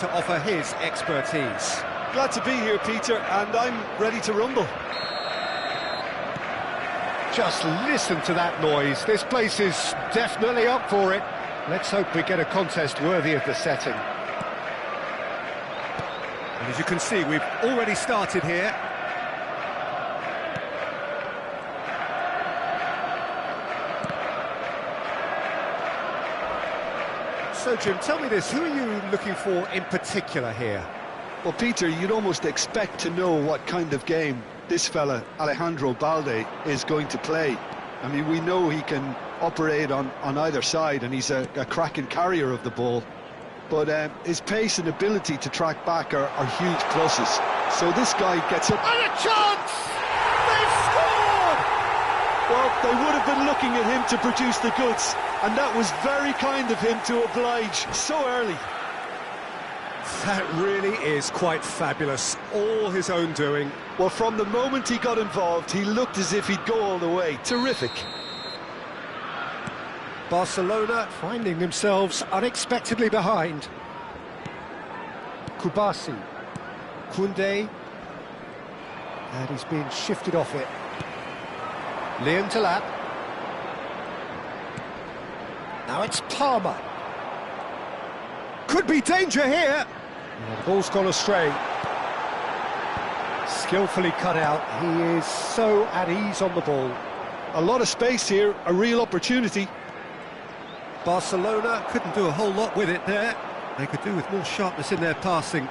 to offer his expertise. Glad to be here, Peter, and I'm ready to rumble. Just listen to that noise. This place is definitely up for it. Let's hope we get a contest worthy of the setting. And as you can see, we've already started here. So, Jim, tell me this, who are you looking for in particular here? Well, Peter, you'd almost expect to know what kind of game this fella, Alejandro Balde, is going to play. I mean, we know he can operate on either side, and he's a cracking carrier of the ball. But his pace and ability to track back are huge pluses. So this guy gets up... And a chance! They've scored! Well, they would have been looking at him to produce the goods, and that was very kind of him to oblige so early. That really is quite fabulous, all his own doing. Well, from the moment he got involved, he looked as if he'd go all the way. Terrific. Barcelona finding themselves unexpectedly behind. Kubasi. Koundé. And he's being shifted off it. Leon Talap. Now it's Palmer. Could be danger here. Yeah, the ball's gone astray. Skillfully cut out. He is so at ease on the ball. A lot of space here, a real opportunity. Barcelona couldn't do a whole lot with it there. They could do with more sharpness in their passing.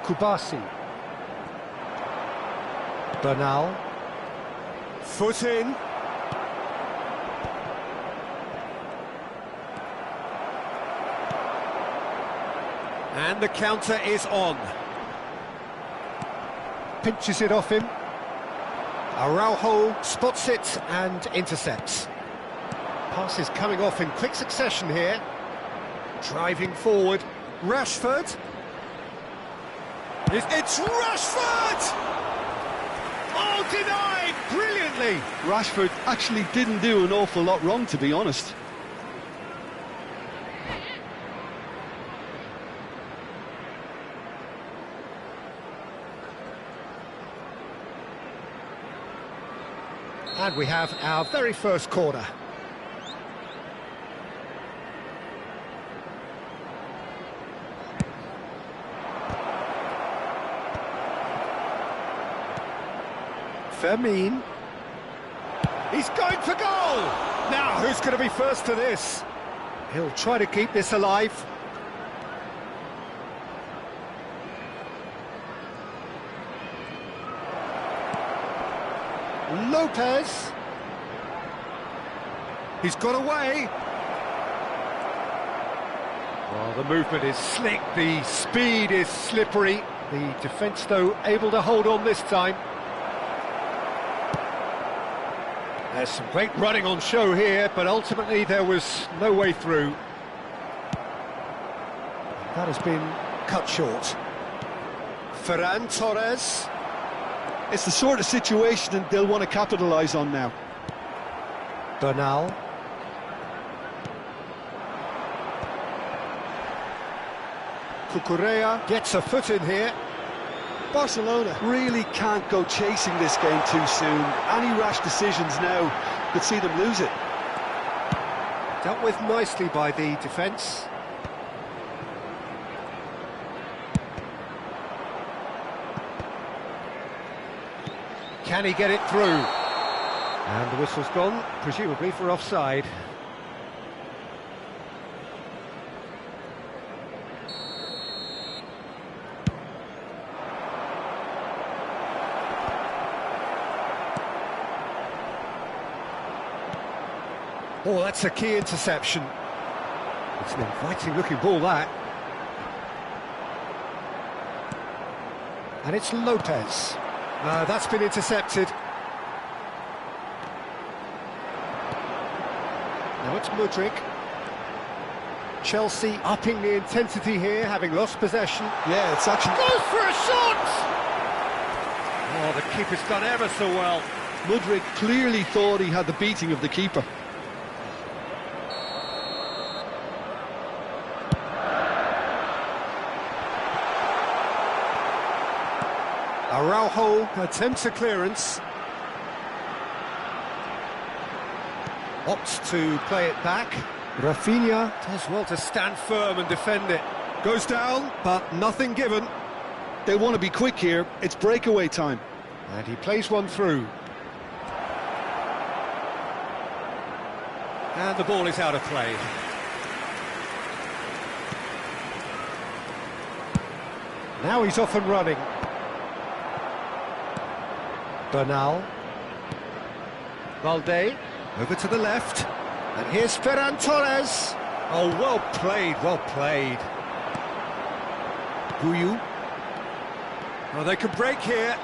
Kubasi. Bernal. Foot in. And the counter is on. Pinches it off him. Araujo spots it and intercepts. Passes coming off in quick succession here. Driving forward. Rashford. It's Rashford! Oh, denied brilliantly! Rashford actually didn't do an awful lot wrong, to be honest. And we have our very first corner. Fermin. He's going for goal! Now, who's going to be first to this? He'll try to keep this alive. Lopez. He's got away. Oh, the movement is slick, the speed is slippery. The defence, though, able to hold on this time. There's some great running on show here, but ultimately there was no way through. That has been cut short. Ferran Torres. It's the sort of situation they'll want to capitalise on now. Bernal. Cucurella gets a foot in here. Barcelona really can't go chasing this game too soon. Any rash decisions now could see them lose it. Dealt with nicely by the defence. Can he get it through? And the whistle's gone, presumably for offside. Oh, that's a key interception. It's an inviting-looking ball, that. And it's Lopez. That's been intercepted. Now it's Mudryk. Chelsea upping the intensity here, having lost possession. Yeah, it's actually... Goes for a shot! Oh, the keeper's done ever so well. Mudryk clearly thought he had the beating of the keeper. Araujo attempts a clearance. Opts to play it back. Rafinha does well to stand firm and defend it. Goes down, but nothing given. They want to be quick here. It's breakaway time. And he plays one through. And the ball is out of play. Now he's off and running. Bernal. Valde. Over to the left. And here's Ferran Torres. Oh, well played, well played. Guyu. Oh, they could break here.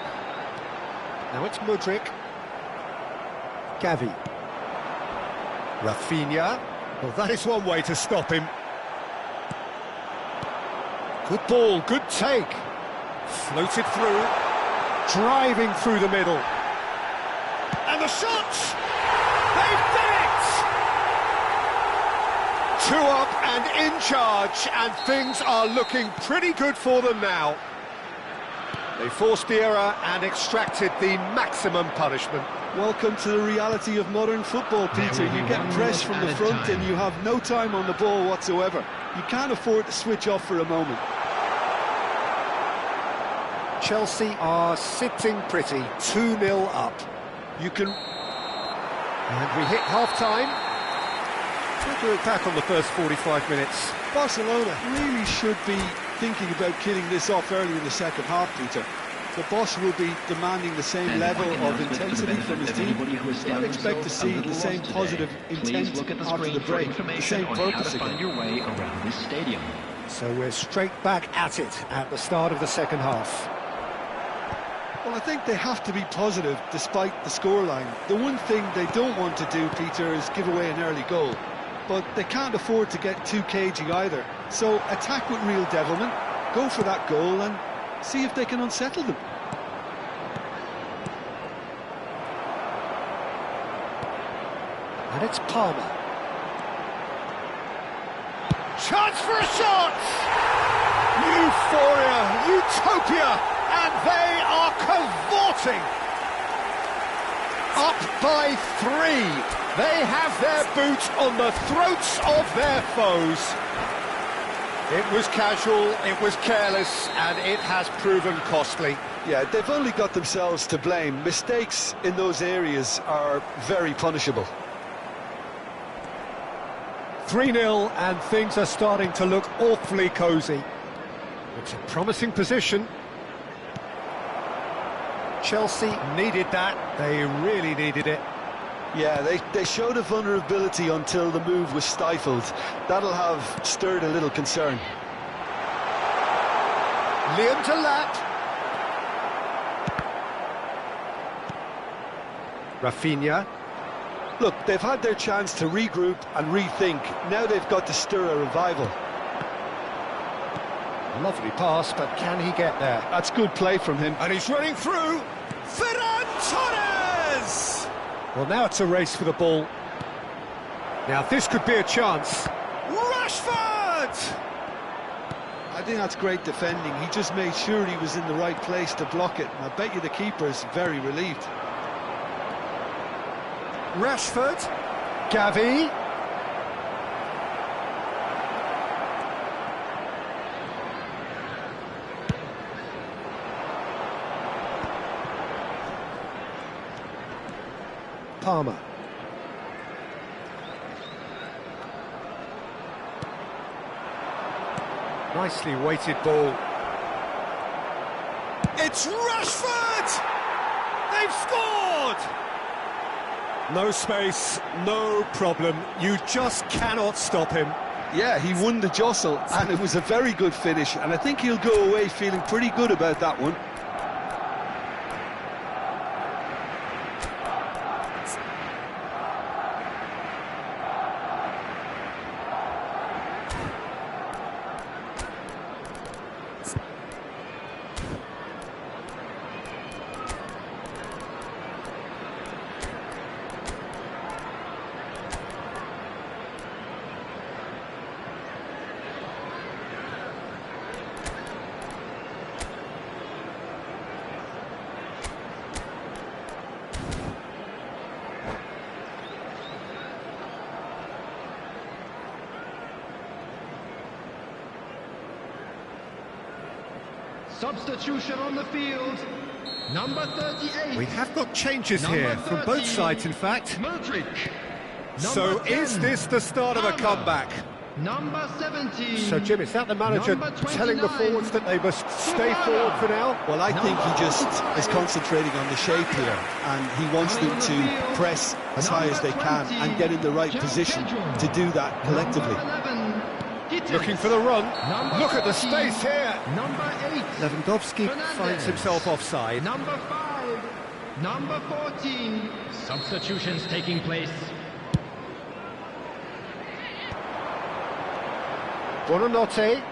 Now it's Mudryk. Gavi. Rafinha. Well, that is one way to stop him. Good ball, good take. Floated through. Driving through the middle. And the shot! They've done it! 2 up and in charge, and things are looking pretty good for them now. They forced the error and extracted the maximum punishment. Welcome to the reality of modern football, Peter. You get pressed from the front and you have no time on the ball whatsoever. You can't afford to switch off for a moment. Chelsea are sitting pretty, 2-0 up. You can... And we hit half-time. We'll look back on the first 45 minutes. Barcelona really should be thinking about killing this off early in the second half, Peter. The boss will be demanding the same level of intensity from his team. I'd expect to see the same positive intent after the break, the same purpose again. So we're straight back at it at the start of the second half. Well, I think they have to be positive despite the scoreline. The one thing they don't want to do, Peter, is give away an early goal. But they can't afford to get too cagey either. So attack with real devilment, go for that goal and see if they can unsettle them. And it's Palmer. Chance for a shot! Euphoria, utopia, and they are cavorting. Up by 3. They have their boot on the throats of their foes. It was casual, it was careless, and it has proven costly. Yeah, they've only got themselves to blame. Mistakes in those areas are very punishable. 3-0, and things are starting to look awfully cosy. It's a promising position. Chelsea needed that. They really needed it. Yeah, they showed a vulnerability until the move was stifled. That'll have stirred a little concern. Liam Delap. Rafinha. Look, they've had their chance to regroup and rethink. Now they've got to stir a revival. Lovely pass, but can he get there? That's good play from him. And he's running through. Ferran Torres! Well, now it's a race for the ball. Now this could be a chance. Rashford! I think that's great defending. He just made sure he was in the right place to block it. And I bet you the keeper's very relieved. Rashford. Gavi. Palmer. Nicely weighted ball. It's Rashford! They've scored! No space, no problem. You just cannot stop him. Yeah, he won the jostle, and it was a very good finish, and I think he'll go away feeling pretty good about that one. Substitution on the field. Number 38. We have got changes here from both sides, in fact. Modric. So Number is 10, this the start of a Palmer. comeback? Number 17. So, Jim, is that the manager Number telling the 29, forwards that they must stay forward for now? Well, I think he just is concentrating on the shape here, and he wants them to press as high as they can and get in the right position to do that collectively. Looking for the run. Look at the 14, space here. Number 8. Lewandowski Fernandes. finds himself offside. Number 5. Number 14. Substitutions taking place. Buonanotte.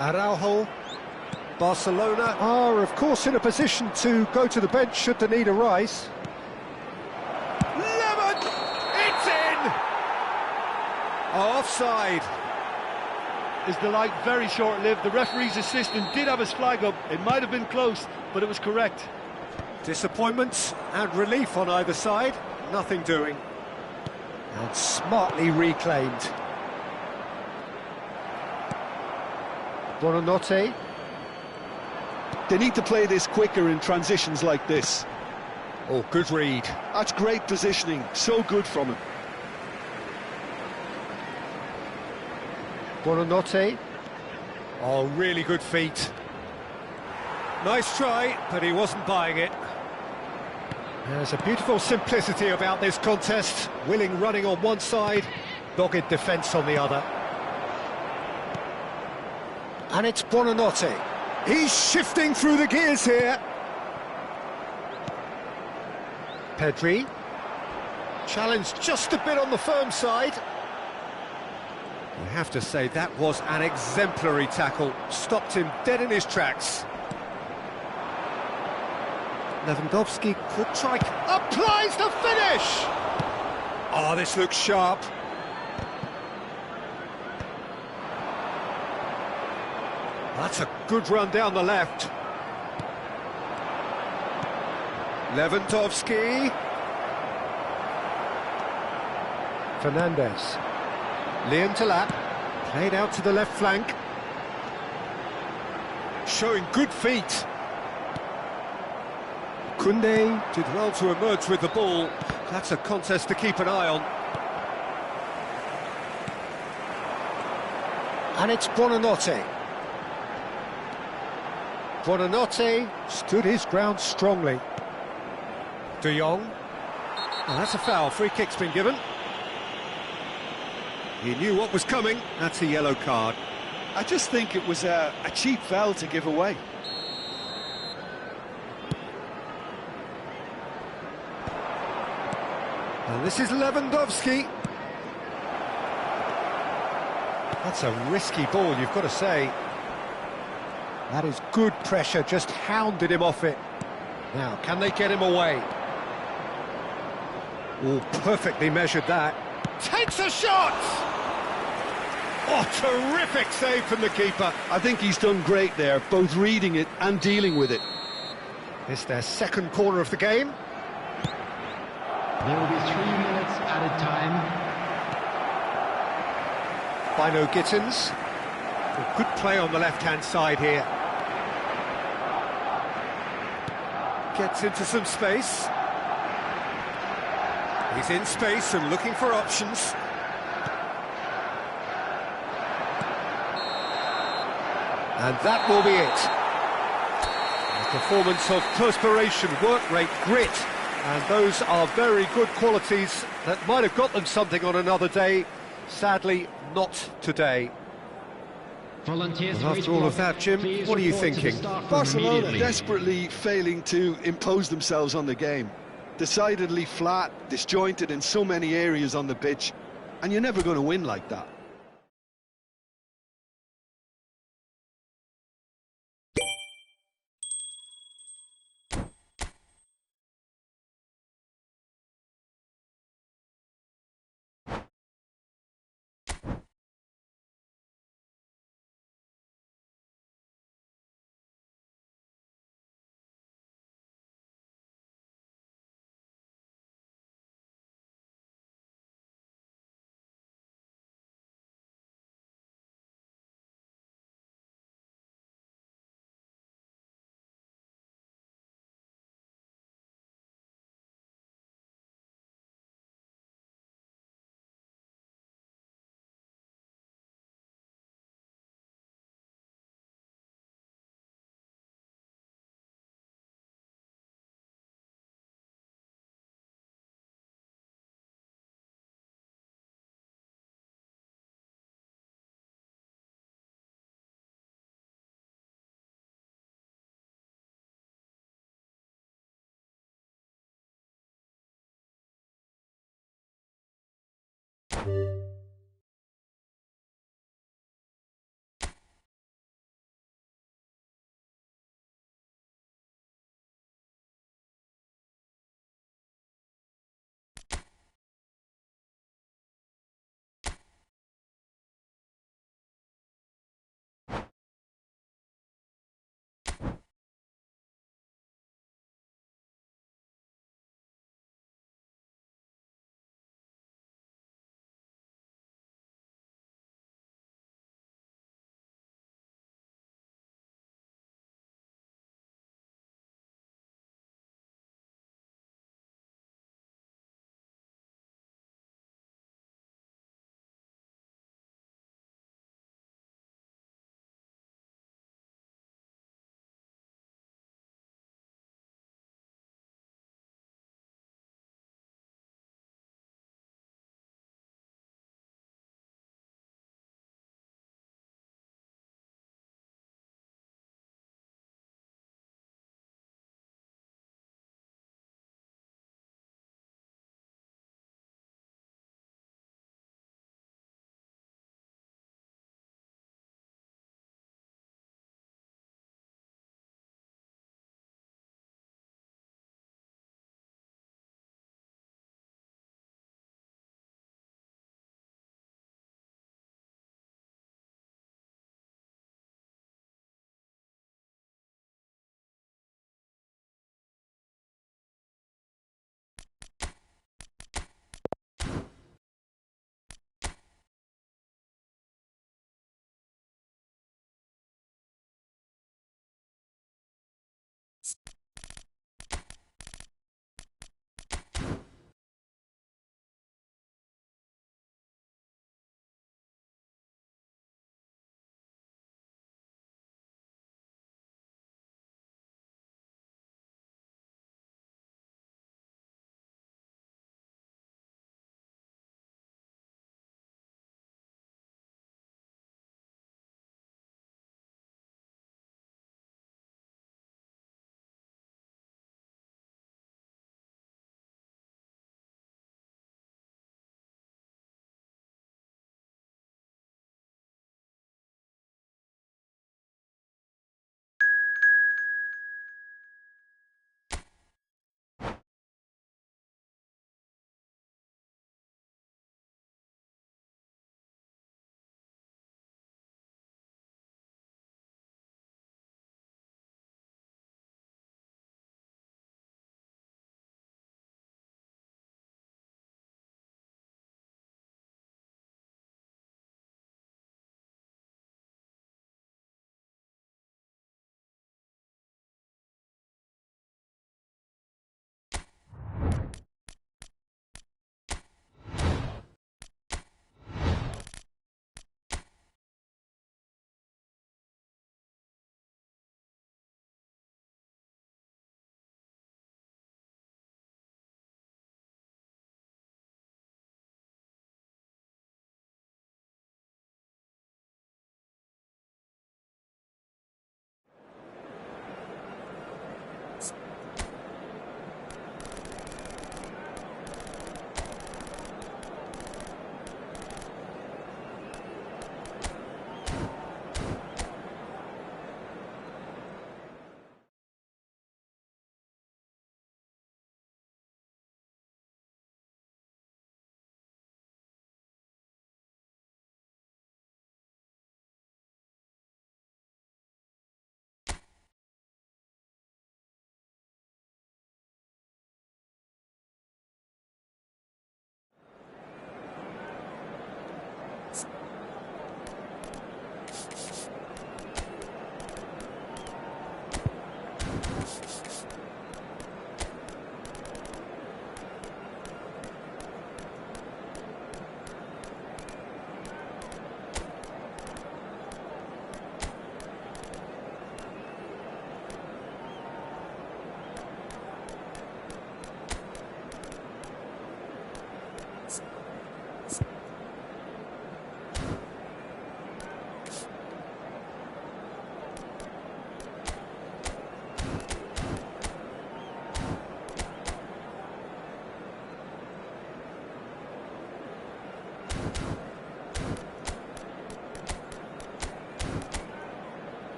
Araujo. Barcelona are, of course, in a position to go to the bench should the need arise. Lemon! It's in! Offside. Is the light very short-lived? The referee's assistant did have his flag up. It might have been close, but it was correct. Disappointment and relief on either side. Nothing doing. And smartly reclaimed. Buonanotte. They need to play this quicker in transitions like this. Oh, good read. That's great positioning, so good from him. Buonanotte. Oh, really good feet. Nice try, but he wasn't buying it. There's a beautiful simplicity about this contest. Willing running on one side, dogged defence on the other. And it's Buonanotte. He's shifting through the gears here. Pedri. Challenged just a bit on the firm side. You have to say that was an exemplary tackle. Stopped him dead in his tracks. Lewandowski could try... Applies the finish! Oh, this looks sharp. That's a good run down the left. Lewandowski. Fernandes. Liam Talat. Played out to the left flank. Showing good feet. Koundé did well to emerge with the ball. That's a contest to keep an eye on. And it's Buonanotte. Buonanotte stood his ground strongly. De Jong. Oh, that's a foul. Free kick's been given. He knew what was coming. That's a yellow card. I just think it was a cheap foul to give away. And this is Lewandowski. That's a risky ball, you've got to say. That is good pressure, just hounded him off it. Now, can they get him away? Oh, perfectly measured that. Takes a shot! Oh, terrific save from the keeper. I think he's done great there, both reading it and dealing with it. It's their second corner of the game. There will be 3 minutes added time. Bino Gittins. Good play on the left-hand side here. Gets into some space. He's in space and looking for options. And that will be it. A performance of perspiration, work rate, grit. And those are very good qualities that might have got them something on another day. Sadly, not today. Volunteers Well, after all of that, Jim, what are you thinking? Barcelona desperately failing to impose themselves on the game. Decidedly flat, disjointed in so many areas on the pitch, and you're never going to win like that.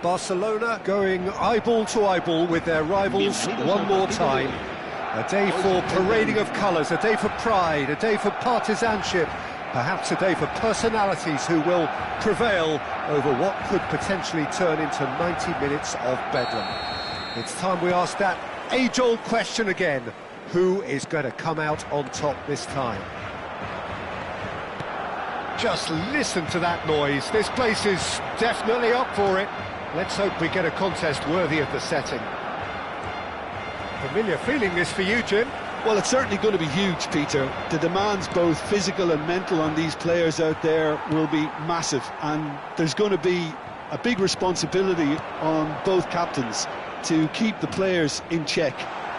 Barcelona going eyeball to eyeball with their rivals one more time. A day for parading of colours, a day for pride, a day for partisanship, perhaps a day for personalities who will prevail over what could potentially turn into 90 minutes of bedlam. It's time we ask that age-old question again. Who is going to come out on top this time? Just listen to that noise. This place is definitely up for it. Let's hope we get a contest worthy of the setting. Familiar feeling this for you, Jim? Well, it's certainly going to be huge, Peter. The demands, both physical and mental, on these players out there will be massive, and there's going to be a big responsibility on both captains to keep the players in check.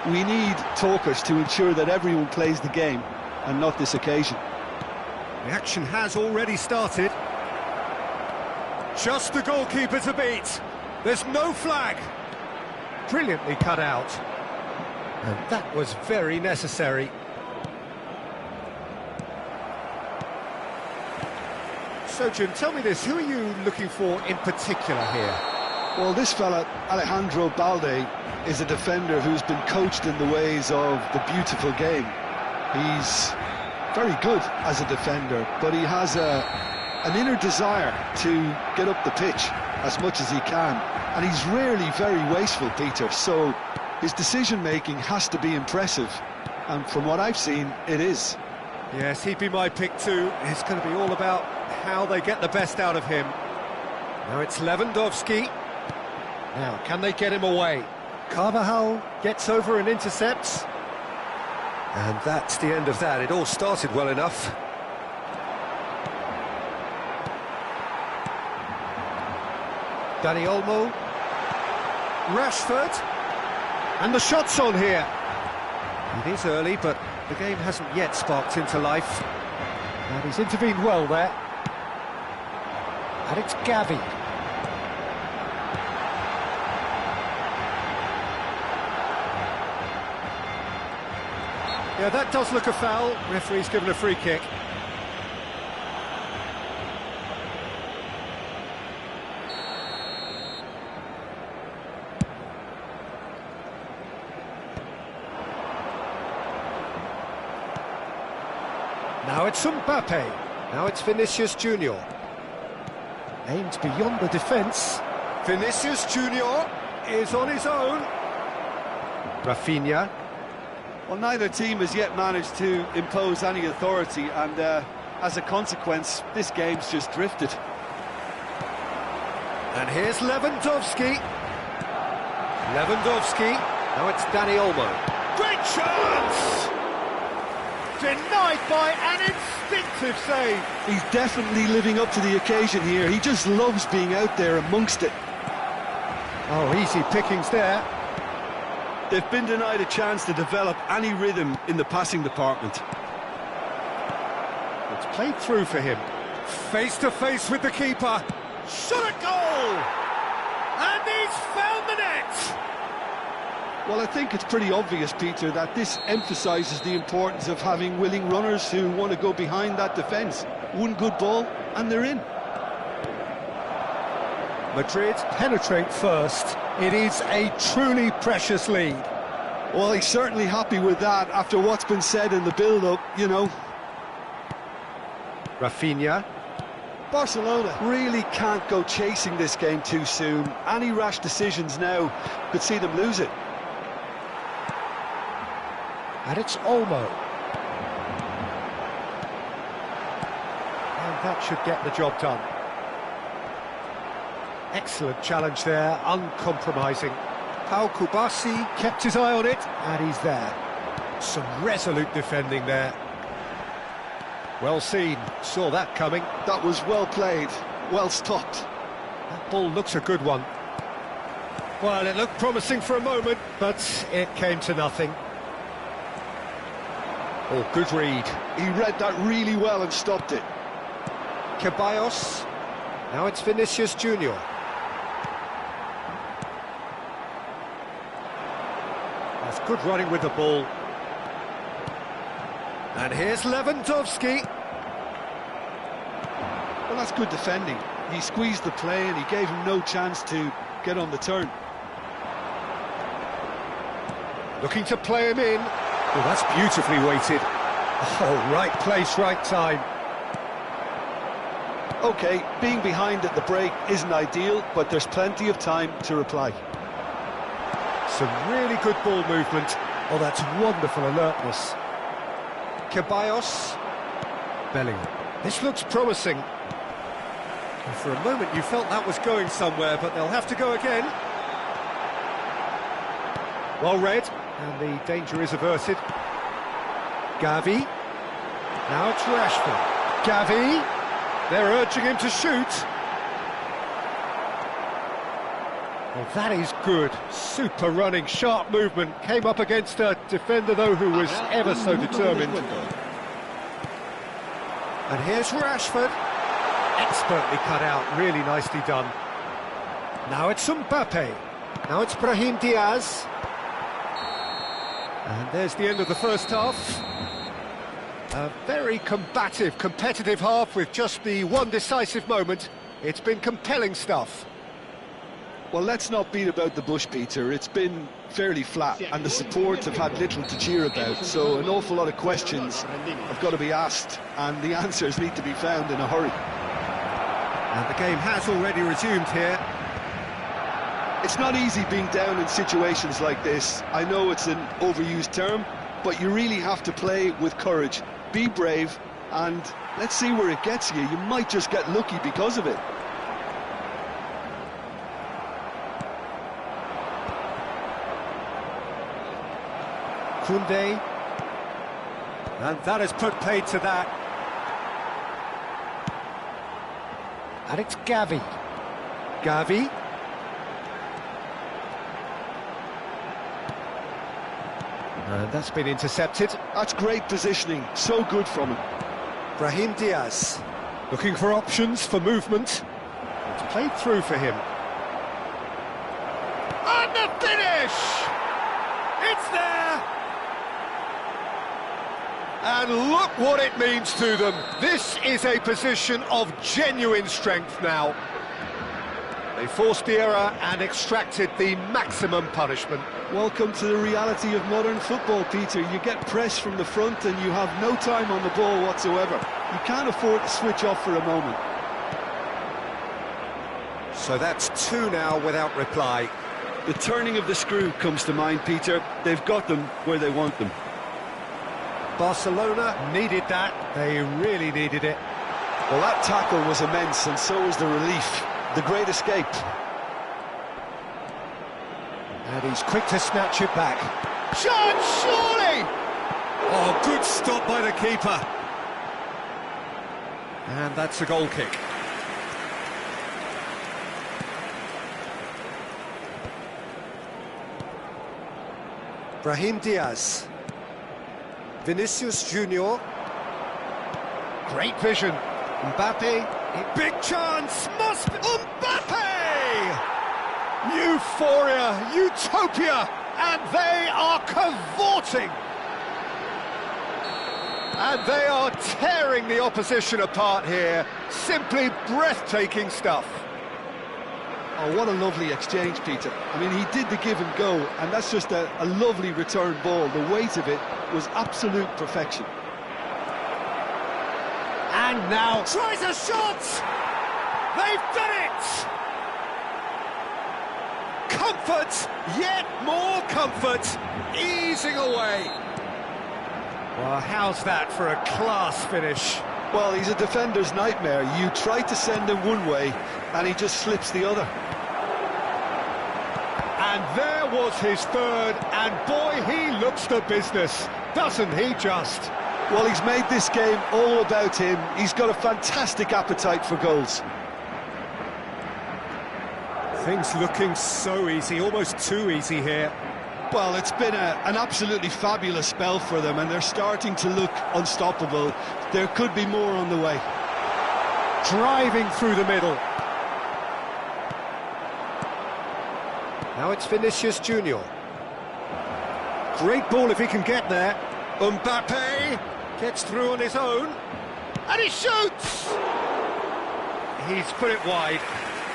We need talkers to ensure that everyone plays the game, and not this occasion. The action has already started. Just the goalkeeper to beat. There's no flag. Brilliantly cut out. And that was very necessary. So, Jim, tell me this, who are you looking for in particular here? Well, this fella, Alejandro Balde, is a defender who's been coached in the ways of the beautiful game. He's very good as a defender, but he has an inner desire to get up the pitch as much as he can. And he's rarely very wasteful, Peter, so his decision-making has to be impressive, and from what I've seen, it is. Yes, he'd be my pick too. It's going to be all about how they get the best out of him. Now it's Lewandowski. Now, can they get him away? Carvajal gets over and intercepts. And that's the end of that. It all started well enough. Dani Olmo. Rashford. And the shot's on here. It is early, but the game hasn't yet sparked into life. And he's intervened well there. And it's Gavi. Yeah, that does look a foul. Referee's given a free kick. Now it's Mbappe. Now it's Vinicius Junior. Aimed beyond the defence. Vinicius Junior is on his own. Rafinha. Well, neither team has yet managed to impose any authority, and as a consequence, this game's just drifted. And here's Lewandowski. Lewandowski. Now it's Dani Olmo. Great chance! Denied by an instinctive save. He's definitely living up to the occasion here. He just loves being out there amongst it. Oh, easy pickings there. They've been denied a chance to develop any rhythm in the passing department. It's played through for him. Face to face with the keeper. Shot at goal! And he's found the net! Well, I think it's pretty obvious, Peter, that this emphasises the importance of having willing runners who want to go behind that defence. One good ball, and they're in. Madrid penetrate first. It is a truly precious lead. Well, he's certainly happy with that after what's been said in the build-up, you know. Rafinha. Barcelona really can't go chasing this game too soon. Any rash decisions now could see them lose it. And it's Olmo. And that should get the job done. Excellent challenge there, uncompromising. Pau Kubasi kept his eye on it, and he's there. Some resolute defending there. Well seen, saw that coming. That was well played, well stopped. That ball looks a good one. Well, it looked promising for a moment, but it came to nothing. Oh, good read. He read that really well and stopped it. Ceballos. Now it's Vinicius Junior. That's good running with the ball. And here's Lewandowski. Well, that's good defending. He squeezed the play and he gave him no chance to get on the turn. Looking to play him in. Oh, that's beautifully weighted. Oh, right place, right time. OK, being behind at the break isn't ideal, but there's plenty of time to reply. Some really good ball movement. Oh, that's wonderful alertness. Ceballos. Bellingham. This looks promising. And for a moment you felt that was going somewhere, but they'll have to go again. Well read, and the danger is averted. Gavi. Now it's Rashford. Gavi. They're urging him to shoot. Well, that is good. Super running, sharp movement. Came up against a defender, though, who was ever so determined. And here's Rashford. Expertly cut out, really nicely done. Now it's Mbappe. Now it's Brahim Diaz. And there's the end of the first half. A very combative, competitive half with just the one decisive moment. It's been compelling stuff. Well, let's not beat about the bush, Peter. It's been fairly flat, and the support have had little to cheer about, so an awful lot of questions have got to be asked, and the answers need to be found in a hurry. And the game has already resumed here. It's not easy being down in situations like this. I know it's an overused term, but you really have to play with courage. Be brave, and let's see where it gets you. You might just get lucky because of it. Koundé. And that has put paid to that. And it's Gavi. Gavi. And that's been intercepted. That's great positioning, so good from him. Brahim Diaz, looking for options for movement. It's played through for him. And the finish! It's there! And look what it means to them. This is a position of genuine strength now. They forced the error and extracted the maximum punishment. Welcome to the reality of modern football, Peter. You get pressed from the front and you have no time on the ball whatsoever. You can't afford to switch off for a moment. So that's two now without reply. The turning of the screw comes to mind, Peter. They've got them where they want them. Barcelona needed that. They really needed it. Well, that tackle was immense, and so was the relief. The great escape. And he's quick to snatch it back. Chance, surely! Oh, good stop by the keeper. And that's a goal kick. Brahim Diaz. Vinicius Junior. Great vision. Mbappe. Big chance. Must be Mbappe! Euphoria, utopia, and they are cavorting. And they are tearing the opposition apart here. Simply breathtaking stuff. Oh, what a lovely exchange, Peter. I mean, he did the give and go, and that's just a lovely return ball. The weight of it was absolute perfection. And now tries a shot! They've done it! Comfort, yet more comfort, easing away. Well, how's that for a class finish? Well, he's a defender's nightmare. You try to send him one way, and he just slips the other. And there was his third, and boy, he looks the business, doesn't he just? Well, he's made this game all about him. He's got a fantastic appetite for goals. Things looking so easy, almost too easy here. Well, it's been an absolutely fabulous spell for them, and they're starting to look unstoppable. There could be more on the way. Driving through the middle. Now it's Vinicius Junior. Great ball if he can get there. Mbappe gets through on his own. And he shoots! He's put it wide.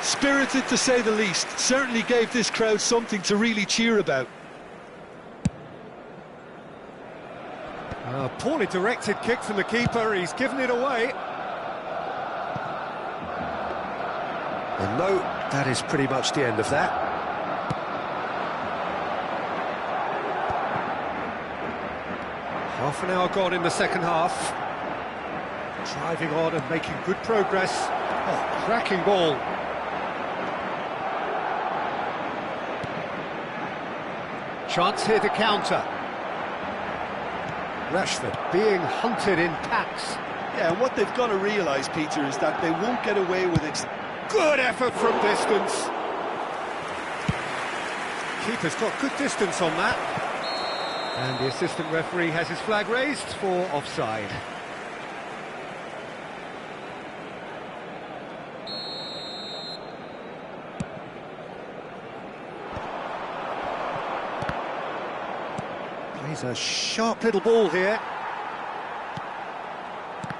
Spirited to say the least. Certainly gave this crowd something to really cheer about. A poorly directed kick from the keeper, he's given it away. And no, that is pretty much the end of that. Half an hour gone in the second half. Driving on and making good progress. Oh, cracking ball. Chance here to counter. Rashford being hunted in packs. Yeah, and what they've got to realise, Peter, is that they won't get away with it. Good effort from distance. Keeper's got good distance on that. And the assistant referee has his flag raised for offside. Plays a sharp little ball here.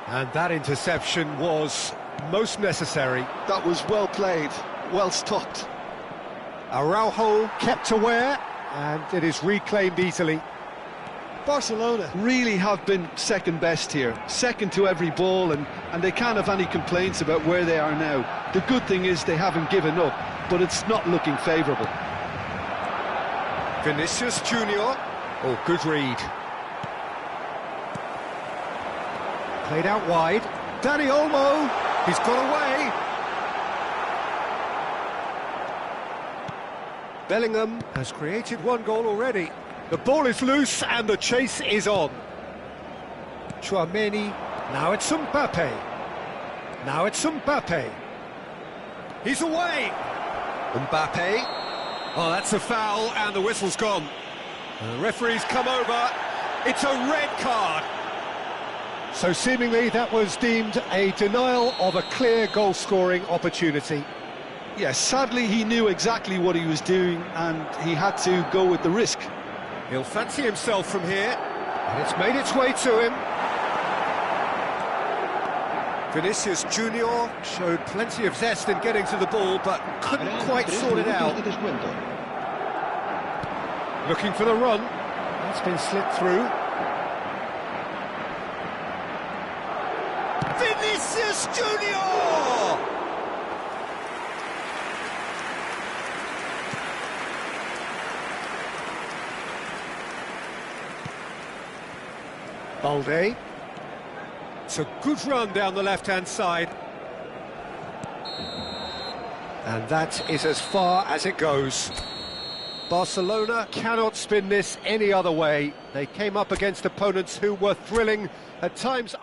And that interception was most necessary. That was well played, well stopped. Araujo kept aware, and it is reclaimed easily. Barcelona really have been second best here, second to every ball, and they can't have any complaints about where they are now. The good thing is they haven't given up, but it's not looking favourable. Vinicius Junior. Oh, good read. Played out wide. Dani Olmo. He's got away. Bellingham has created one goal already. The ball is loose and the chase is on. Chouameni. Now it's Mbappe. Now it's Mbappe. He's away. Mbappe. Oh, that's a foul and the whistle's gone. The referee's come over. It's a red card. So seemingly that was deemed a denial of a clear goal-scoring opportunity. Yes, sadly he knew exactly what he was doing and he had to go with the risk. He'll fancy himself from here, and it's made its way to him. Vinicius Junior showed plenty of zest in getting to the ball, but couldn't quite sort it out. Looking for the run. That's been slipped through. Vinicius Junior! Balde. It's a good run down the left-hand side. And that is as far as it goes. Barcelona cannot spin this any other way. They came up against opponents who were thrilling, at times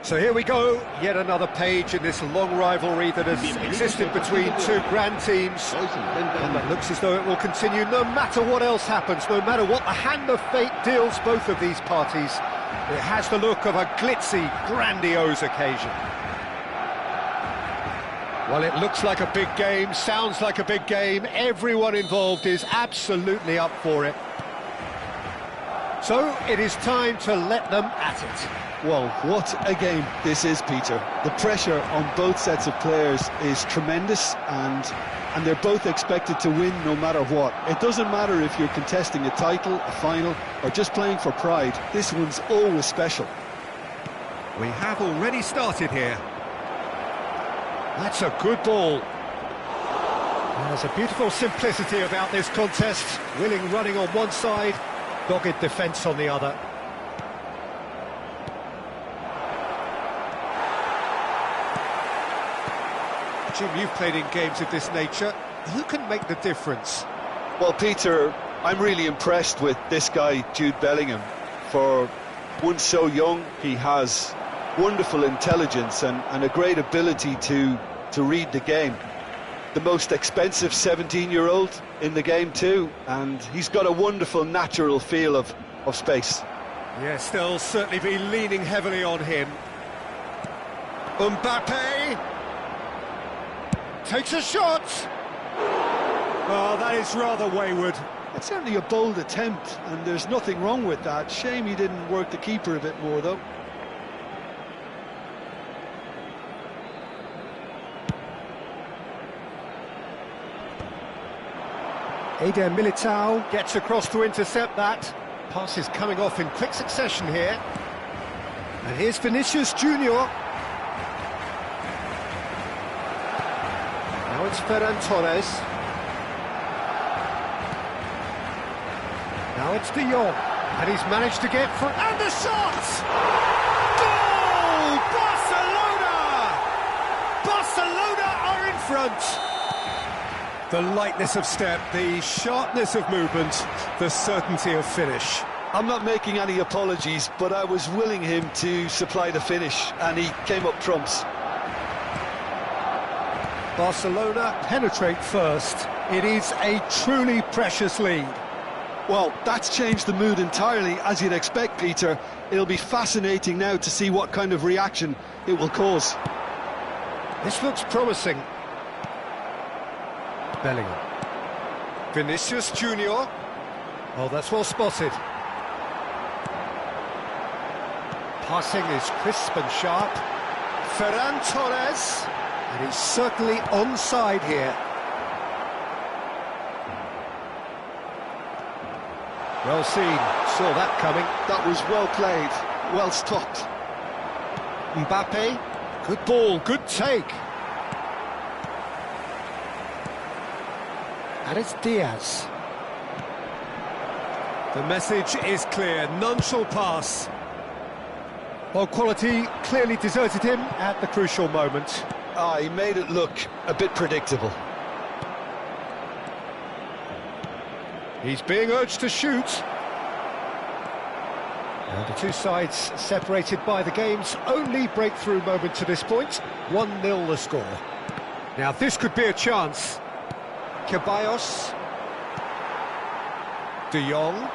So here we go, yet another page in this long rivalry that has existed between two grand teams. And it looks as though it will continue no matter what else happens, no matter what the hand of fate deals both of these parties. It has the look of a glitzy, grandiose occasion. Well, it looks like a big game, sounds like a big game. Everyone involved is absolutely up for it. So it is time to let them at it. Well, what a game this is, Peter. The pressure on both sets of players is tremendous, and they're both expected to win no matter what. It doesn't matter if you're contesting a title, a final, or just playing for pride. This one's always special. We have already started here. That's a good ball. There's a beautiful simplicity about this contest. Willing running on one side, dogged defence on the other. Jim, you've played in games of this nature. Who can make the difference? Well, Peter, I'm really impressed with this guy, Jude Bellingham. For one so young, he has wonderful intelligence and a great ability to read the game. The most expensive 17-year-old in the game too, and he's got a wonderful natural feel of space. Yes, they'll certainly be leaning heavily on him. Mbappe takes a shot. Oh, that is rather wayward. It's certainly a bold attempt, and there's nothing wrong with that. Shame he didn't work the keeper a bit more, though. Eder Militao gets across to intercept that. Pass is coming off in quick succession here. And here's Vinicius Junior. Now it's Ferran Torres. Now it's De Jong. And he's managed to get front. And the shot! Goal! Barcelona! Barcelona are in front. The lightness of step, the sharpness of movement, the certainty of finish. I'm not making any apologies, but I was willing him to supply the finish, and he came up trumps. Barcelona penetrate first. It is a truly precious lead. Well, that's changed the mood entirely, as you'd expect, Peter. It'll be fascinating now to see what kind of reaction it will cause. This looks promising. Bellingham. Vinicius Junior. Oh, that's well spotted. Passing is crisp and sharp. Ferran Torres. And he's certainly onside here. Well seen, saw that coming. That was well played, well stopped. Mbappe, good ball, good take. And it's Diaz. The message is clear, none shall pass. Well, quality clearly deserted him at the crucial moment. He made it look a bit predictable. He's being urged to shoot. And the two sides separated by the game's only breakthrough moment to this point. 1-0 the score. Now this could be a chance. Ceballos. De Jong.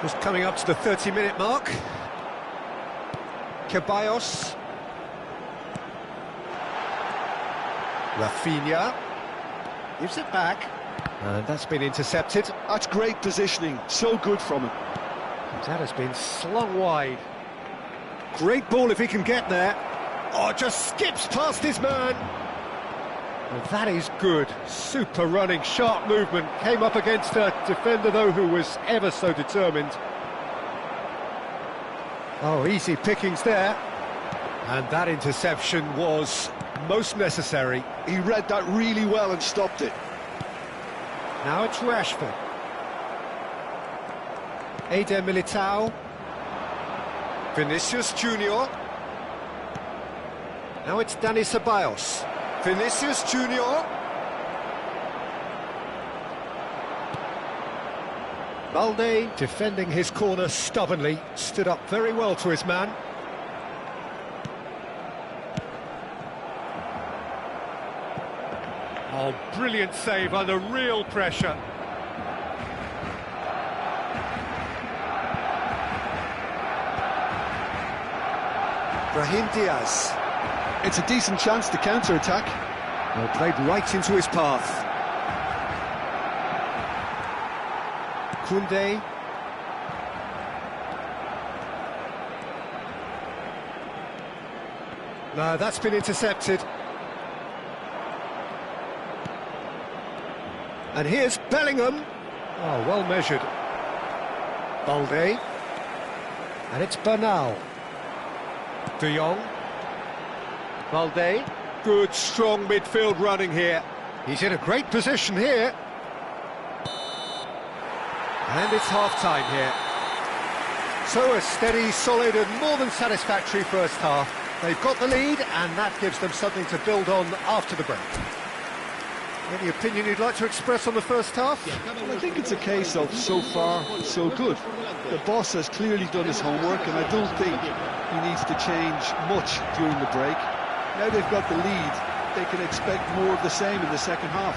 Just coming up to the 30-minute mark. Ceballos. Rafinha. Gives it back. And that's been intercepted. That's great positioning, so good from him. That has been slung wide. Great ball if he can get there. Oh, just skips past his man. Well, that is good. Super running, sharp movement. Came up against a defender, though, who was ever so determined. Oh, easy pickings there. And that interception was most necessary. He read that really well and stopped it. Now it's Rashford. Eder Militao. Vinicius Junior. Now it's Dani Ceballos. Vinicius Junior. Balde defending his corner stubbornly, stood up very well to his man. Oh, brilliant save under real pressure. Brahim Diaz. It's a decent chance to counter-attack. Well, played right into his path. Koundé. No, that's been intercepted. And here's Bellingham. Oh, well measured. Balde. And it's Bernal. De Jong. Balde. Good, strong midfield running here. He's in a great position here. And it's half-time here. So a steady, solid and more than satisfactory first half. They've got the lead and that gives them something to build on after the break. Any opinion you'd like to express on the first half? Well, I think it's a case of so far, so good. The boss has clearly done his homework and I don't think he needs to change much during the break. Now they've got the lead, they can expect more of the same in the second half.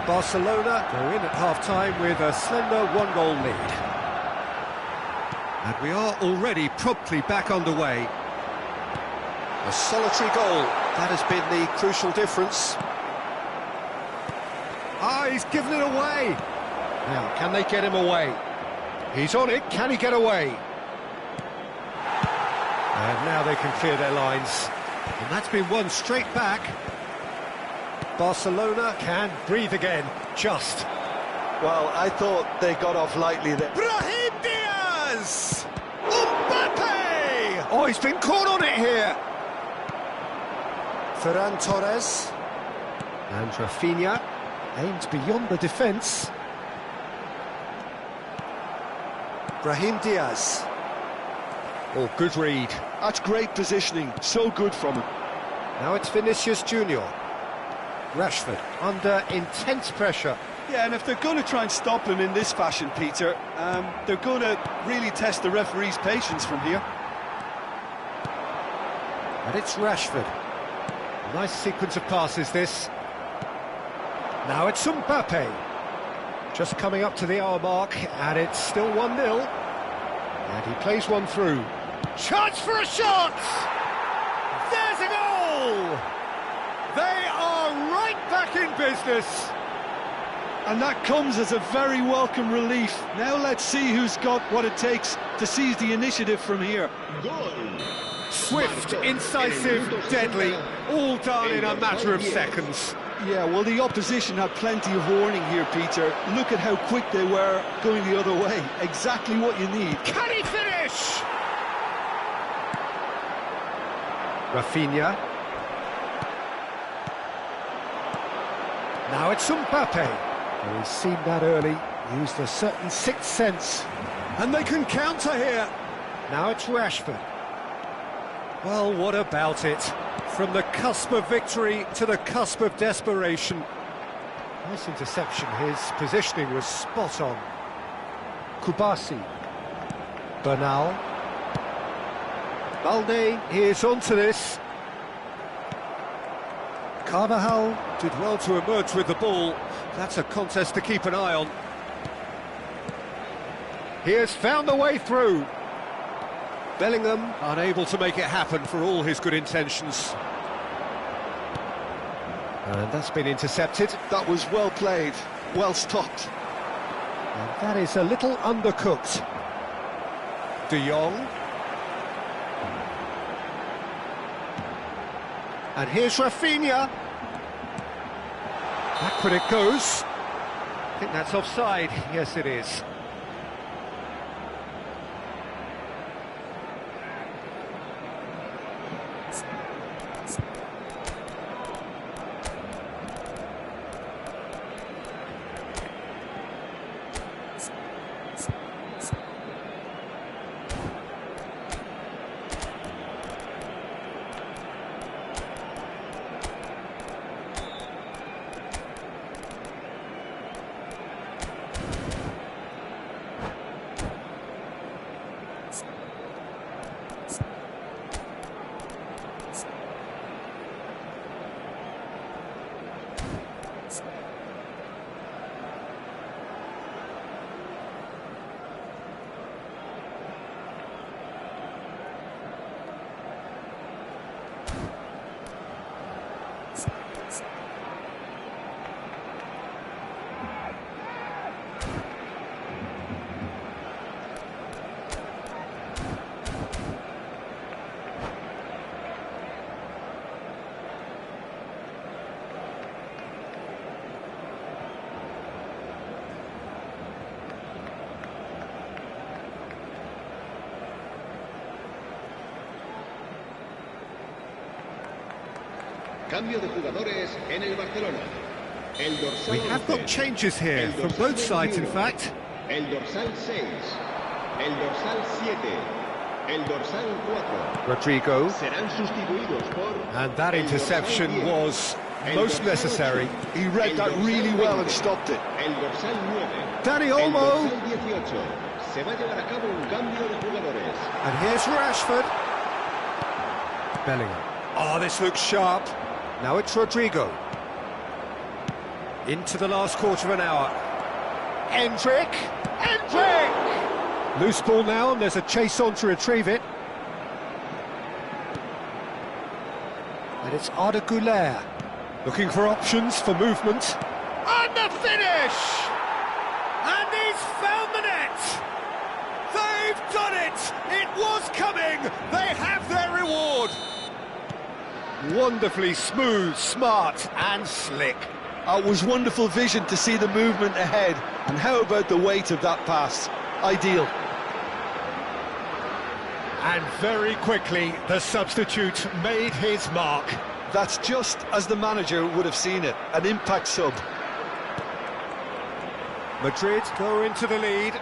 Barcelona go in at half-time with a slender one-goal lead. And we are already promptly back underway. A solitary goal, that has been the crucial difference. Ah, he's given it away. Now, can they get him away? He's on it, can he get away? And now they can clear their lines. And that's been won straight back. Barcelona can breathe again, just. Well, I thought they got off lightly there. Brahim Diaz! Mbappe! Oh, he's been caught on it here. Ferran Torres. And Rafinha aimed beyond the defence. Brahim Diaz. Oh, good read. That's great positioning, so good from him. Now it's Vinicius Junior. Rashford under intense pressure. Yeah, and if they're going to try and stop him in this fashion, Peter, they're going to really test the referee's patience from here. And it's Rashford. Nice sequence of passes, this. Now it's Mbappe. Just coming up to the hour mark, and it's still 1-0. And he plays one through. Chance for a shot! There's a goal! They are right back in business. And that comes as a very welcome relief. Now let's see who's got what it takes to seize the initiative from here. Swift, incisive, deadly, all done in a matter of seconds. Yeah, well, the opposition had plenty of warning here, Peter. Look at how quick they were going the other way. Exactly what you need. Can he finish? Rafinha. Now it's Mbappe. Well, he's seen that early, used a certain sixth sense. And they can counter here. Now it's Rashford. Well, what about it? From the cusp of victory to the cusp of desperation. Nice interception, his positioning was spot on. Kubasi. Bernal. Balde is onto this. Carvajal did well to emerge with the ball. That's a contest to keep an eye on. He has found a way through. Bellingham unable to make it happen for all his good intentions. And that's been intercepted. That was well played, well stopped. And that is a little undercooked. De Jong. And here's Rafinha. Backward it goes. I think that's offside. Yes, it is. Cambio de jugadores en el Barcelona. El dorsal We have got 11. changes here, El from dorsal both sides in 21. fact. El dorsal 6. El dorsal 7. El dorsal 4. Rodrigo, Serán sustituidos por... and that el interception dorsal 10, was el most dorsal necessary. 8, He read el that dorsal really well and 20, stopped it. El dorsal 9. Dani El Olmo, dorsal 18. Se va a llevar a cabo un cambio de jugadores. and here's Rashford. Bellingham. Oh, this looks sharp. Now it's Rodrigo. Into the last quarter of an hour. Endrick! Endrick! Loose ball now, and there's a chase on to retrieve it. And it's Arda Güler. Looking for options for movement. And the finish! And he's found the net! They've done it! It was coming! They have their reward! Wonderfully smooth, smart and slick. It was wonderful vision to see the movement ahead. And how about the weight of that pass? Ideal. And very quickly, the substitute made his mark. That's just as the manager would have seen it. An impact sub. Madrid go into the lead.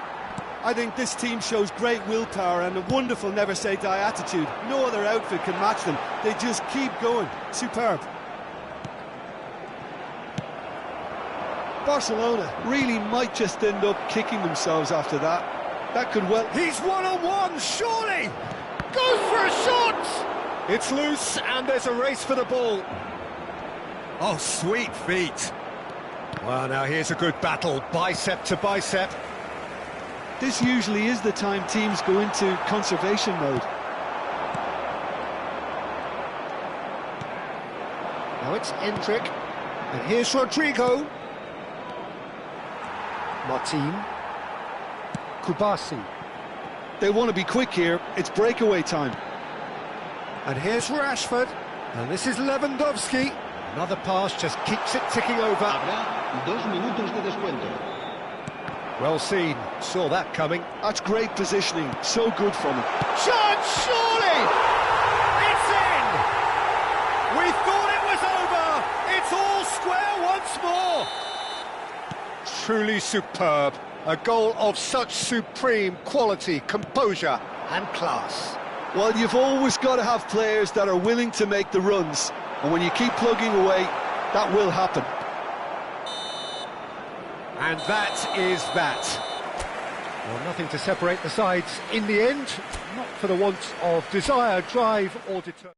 I think this team shows great willpower and a wonderful never-say-die attitude. No other outfit can match them. They just keep going. Superb. Barcelona really might just end up kicking themselves after that. That could well... He's one-on-one, surely! Goes for a shot! It's loose, and there's a race for the ball. Oh, sweet feet. Well, now here's a good battle, bicep to bicep. This usually is the time teams go into conservation mode. Now it's Endrick, and here's Rodrigo. Martin. Kubasi. They want to be quick here. It's breakaway time. And here's Rashford. And this is Lewandowski. Another pass just keeps it ticking over. Habrá 2 minutos de descuento. Well seen, saw that coming. That's great positioning. So good from him. Chance, surely! It's in! We thought it was over! It's all square once more! Truly superb. A goal of such supreme quality, composure and class. Well, you've always got to have players that are willing to make the runs. And when you keep plugging away, that will happen. And that is that. Well, nothing to separate the sides in the end, not for the want of desire, drive or determination.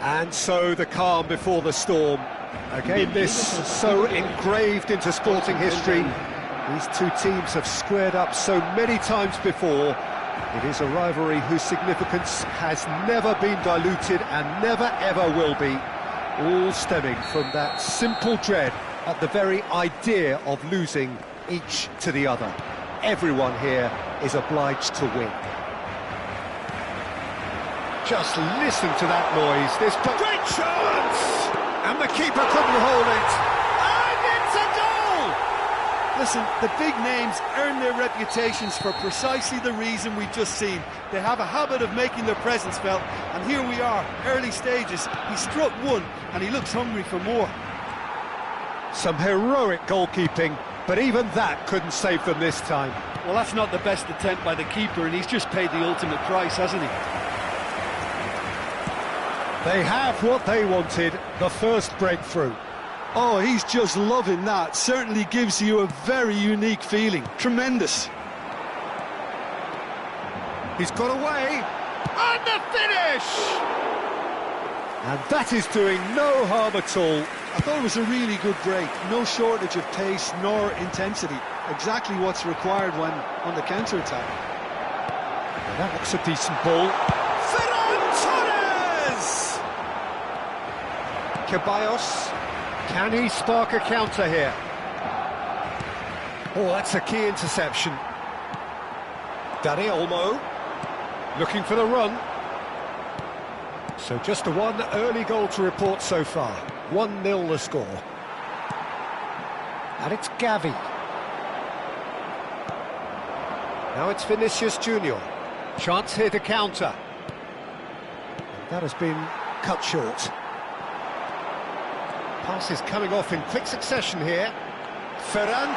And so the calm before the storm. Again, this so engraved into sporting history. These two teams have squared up so many times before. It is a rivalry whose significance has never been diluted and never ever will be. All stemming from that simple dread at the very idea of losing each to the other. Everyone here is obliged to win. Just listen to that noise. This great chance! And the keeper couldn't hold it. And it's a goal! Listen, the big names earn their reputations for precisely the reason we've just seen. They have a habit of making their presence felt, and here we are, early stages. He struck one, and he looks hungry for more. Some heroic goalkeeping, but even that couldn't save them this time. Well, that's not the best attempt by the keeper, and he's just paid the ultimate price, hasn't he? They have what they wanted, the first breakthrough. Oh, he's just loving that. Certainly gives you a very unique feeling. Tremendous. He's got away, and the finish! And that is doing no harm at all. I thought it was a really good break. No shortage of pace nor intensity. Exactly what's required when on the counter-attack. And that looks a decent ball. Ceballos, can he spark a counter here? Oh, that's a key interception. Dani Olmo, looking for the run. So just one early goal to report so far. 1-0 the score. And it's Gavi. Now it's Vinicius Junior. Chance here to counter. That has been cut short. Passes coming off in quick succession here. Ferran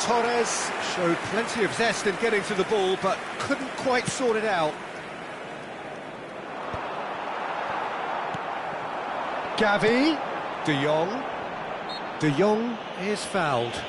Torres showed plenty of zest in getting to the ball, but couldn't quite sort it out. Gavi, De Jong is fouled.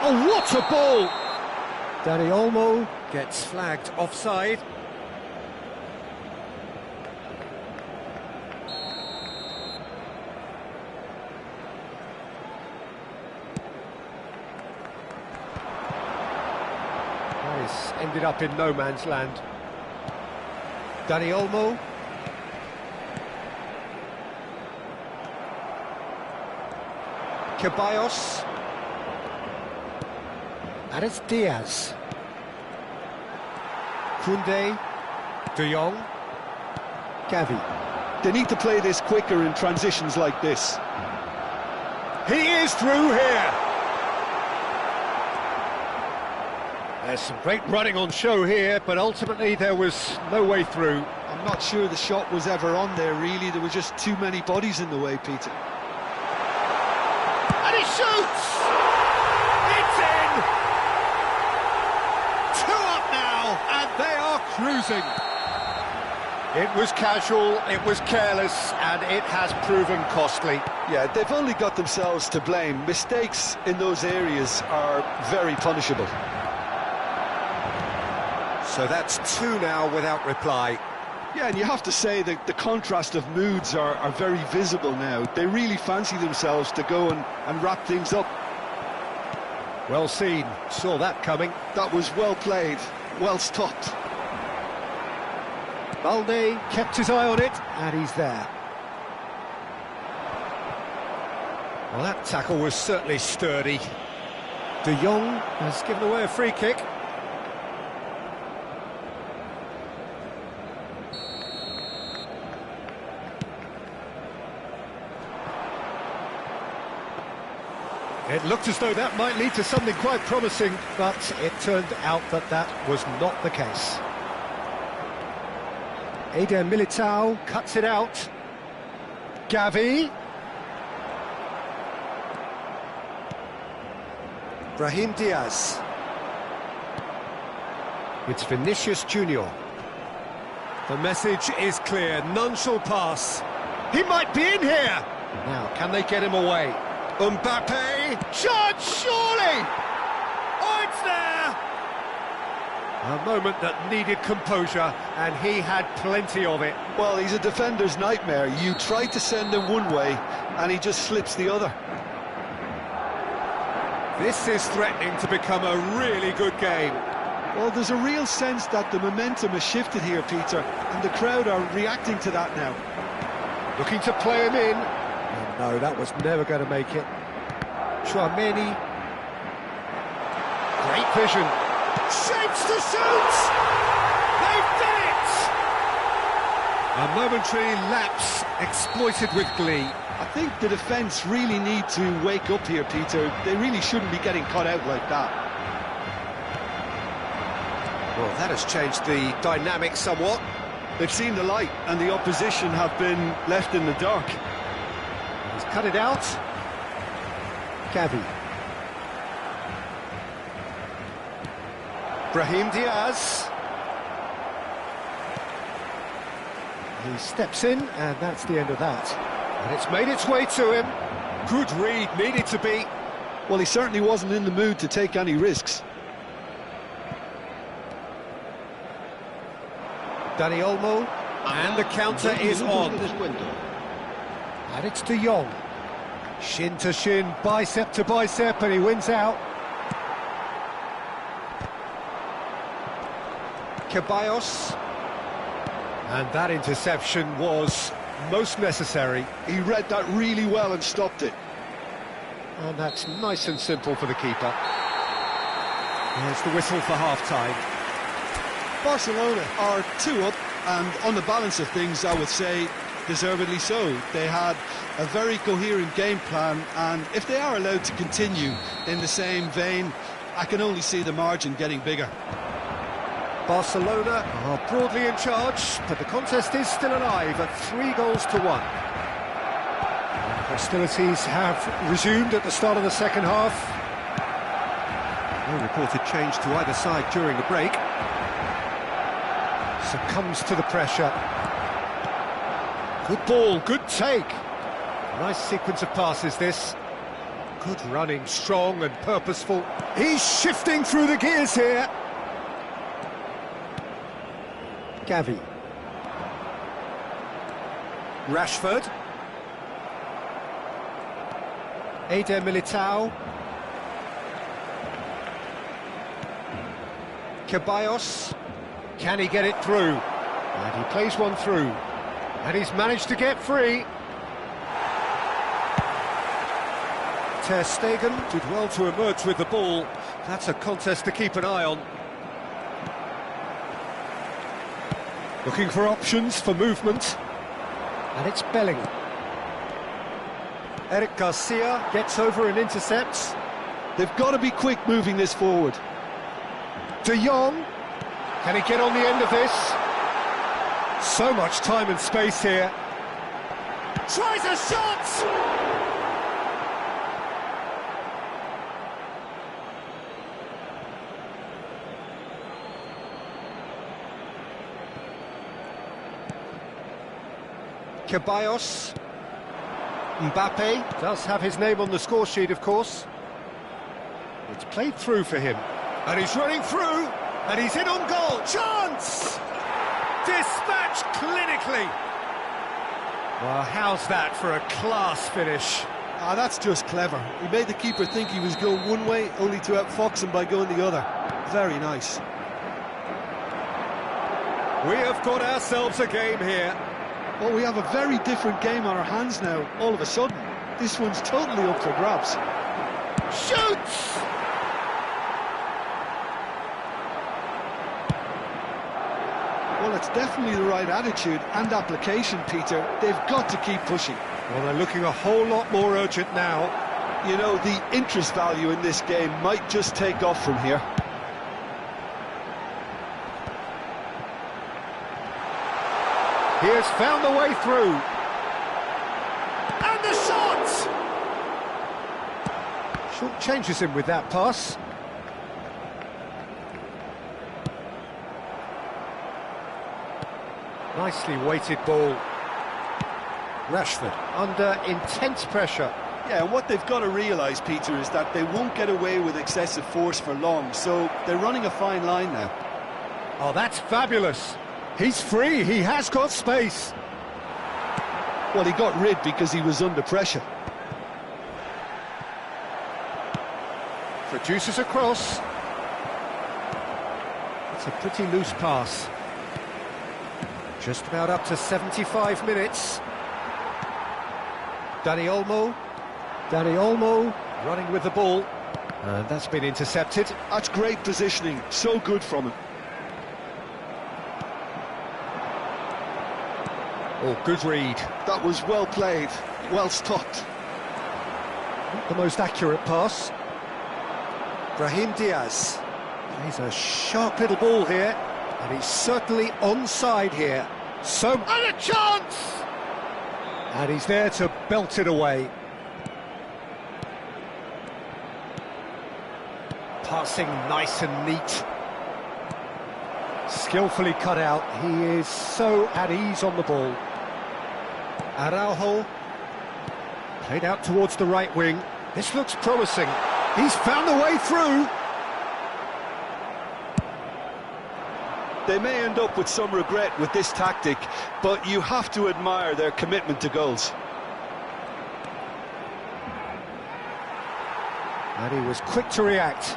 Oh, what a ball! Dani Olmo gets flagged offside. Nice, ended up in no man's land. Dani Olmo. Ceballos. And it's Diaz. Koundé, De Jong, Gavi. They need to play this quicker in transitions like this. He is through here. There's some great running on show here, but ultimately there was no way through. I'm not sure the shot was ever on there, really. There were just too many bodies in the way, Peter. And he shoots! It's in! 2 up now, and they are cruising. It was casual, it was careless, and it has proven costly. Yeah, they've only got themselves to blame. Mistakes in those areas are very punishable. So that's two now without reply. Yeah, and you have to say that the contrast of moods are very visible now. They really fancy themselves to go and wrap things up. Well seen, saw that coming. That was well played, well stopped. Balde kept his eye on it, and he's there. Well, that tackle was certainly sturdy. De Jong has given away a free kick. It looked as though that might lead to something quite promising, but it turned out that that was not the case. Eder Militao cuts it out. Gavi. Brahim Diaz. It's Vinicius Junior. The message is clear, none shall pass. He might be in here! Now, can they get him away? Mbappe! Shot, surely! Oh, it's there! A moment that needed composure, and he had plenty of it. Well, he's a defender's nightmare. You try to send him one way, and he just slips the other. This is threatening to become a really good game. Well, there's a real sense that the momentum has shifted here, Peter, and the crowd are reacting to that now. Looking to play him in. Oh, no, that was never going to make it. Chouameni. Great vision. Shapes to shoot! They've done it! A momentary lapse exploited with glee. I think the defence really need to wake up here, Peter. They really shouldn't be getting caught out like that. Well, that has changed the dynamic somewhat. They've seen the light, and the opposition have been left in the dark. He's cut it out. Gavi. Brahim Diaz. He steps in, and that's the end of that. And it's made its way to him. Good read, needed to be. Well, he certainly wasn't in the mood to take any risks. Dani Olmo, and the counter is on. And it's De Jong. Shin to shin, bicep to bicep, and he wins out. Ceballos. And that interception was most necessary. He read that really well and stopped it. And that's nice and simple for the keeper. There's the whistle for half-time. Barcelona are 2 up, and on the balance of things, I would say deservedly so. They had a very coherent game plan, and if they are allowed to continue in the same vein, I can only see the margin getting bigger. Barcelona are broadly in charge, but the contest is still alive at 3-1. Hostilities have resumed at the start of the second half. No reported change to either side during the break. Succumbs to the pressure. Good ball, good take. Nice sequence of passes, this. Good running, strong and purposeful. He's shifting through the gears here. Gavi. Rashford. Eder Militao. Ceballos. Can he get it through? And he plays one through. And he's managed to get free. Ter Stegen did well to emerge with the ball. That's a contest to keep an eye on. Looking for options for movement. And it's Bellingham. Eric Garcia gets over and intercepts. They've got to be quick moving this forward. De Jong. Can he get on the end of this? So much time and space here. Tries a shot! Ceballos. Mbappe does have his name on the score sheet, of course. It's played through for him. And he's running through, and he's in on goal. Chance! Dispatched clinically. Well, how's that for a class finish? Ah, that's just clever. He made the keeper think he was going one way, only to outfox him by going the other. Very nice. We have got ourselves a game here. Well, we have a very different game on our hands now, all of a sudden. This one's totally up for grabs. Shoots! Well, it's definitely the right attitude and application, Peter. They've got to keep pushing. Well, they're looking a whole lot more urgent now. You know, the interest value in this game might just take off from here. He has found the way through. And the shot! Short changes him with that pass. Nicely weighted ball. Rashford under intense pressure. Yeah, and what they've got to realise, Peter, is that they won't get away with excessive force for long, so they're running a fine line now. Oh, that's fabulous. He's free, he has got space. Well, he got rid because he was under pressure. Produces a cross. It's a pretty loose pass. Just about up to 75 minutes. Dani Olmo running with the ball. And that's been intercepted. That's great positioning, so good from him. Oh, good read. That was well played, well stopped. Not the most accurate pass. Brahim Diaz. He's a sharp little ball here, and he's certainly onside here. So, and a chance! And he's there to belt it away. Passing nice and neat. Skillfully cut out. He is so at ease on the ball. Araujo. Played out towards the right wing. This looks promising. He's found the way through. They may end up with some regret with this tactic, but you have to admire their commitment to goals. And he was quick to react.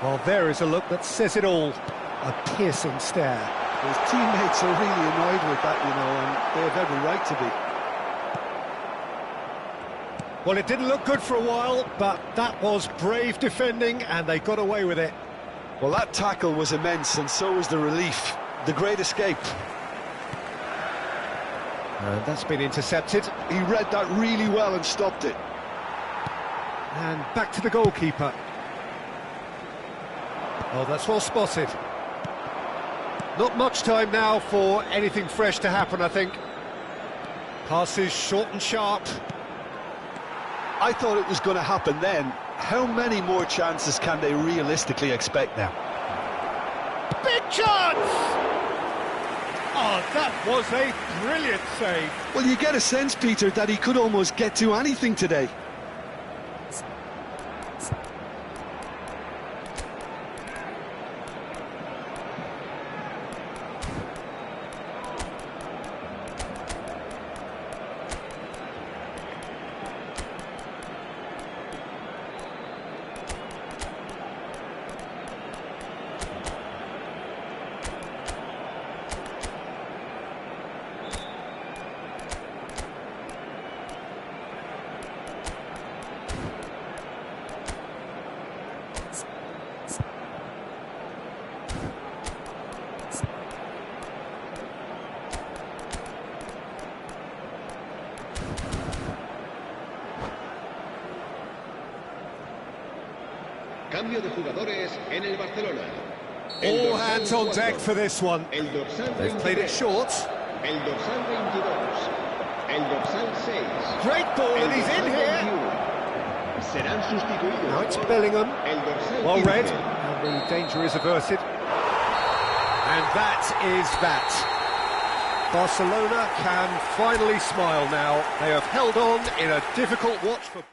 Well, there is a look that says it all. A piercing stare. His teammates are really annoyed with that, you know, and they have every right to be. Well, it didn't look good for a while, but that was brave defending, and they got away with it. Well, that tackle was immense, and so was the relief. The great escape. And that's been intercepted. He read that really well and stopped it. And back to the goalkeeper. Oh, that's well spotted. Not much time now for anything fresh to happen, I think. Passes short and sharp. I thought it was going to happen then. How many more chances can they realistically expect now? Big chance! Oh, that was a brilliant save. Well, you get a sense, Peter, that he could almost get to anything today. Cambio de jugadores en el Barcelona. All hands on deck for this one. El dorsal They've played it 23. short. El dorsal 22. El dorsal 6. Great ball, El and he's in dorsal here. 21. Serán sustituidos. Now it's Bellingham. El dorsal Well 15. read, and the danger is averted. And that is that. Barcelona can finally smile now. They have held on in a difficult watch for...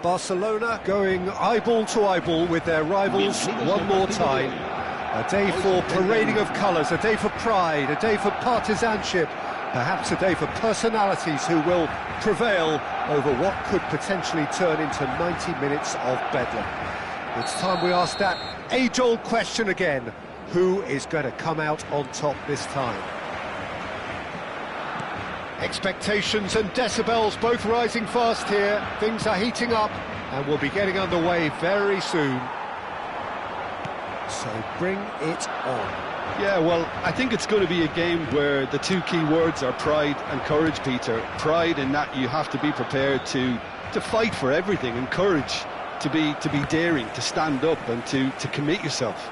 Barcelona going eyeball to eyeball with their rivals one more time. A day for parading of colours, a day for pride, a day for partisanship, perhaps a day for personalities who will prevail over what could potentially turn into 90 minutes of bedlam. It's time we ask that age-old question again. Who is going to come out on top this time? Expectations and decibels both rising fast here. Things are heating up and we'll be getting underway very soon. So bring it on. Yeah, well, I think it's going to be a game where the two key words are pride and courage, Peter. Pride in that you have to be prepared to fight for everything, and courage to be daring, to stand up and to commit yourself.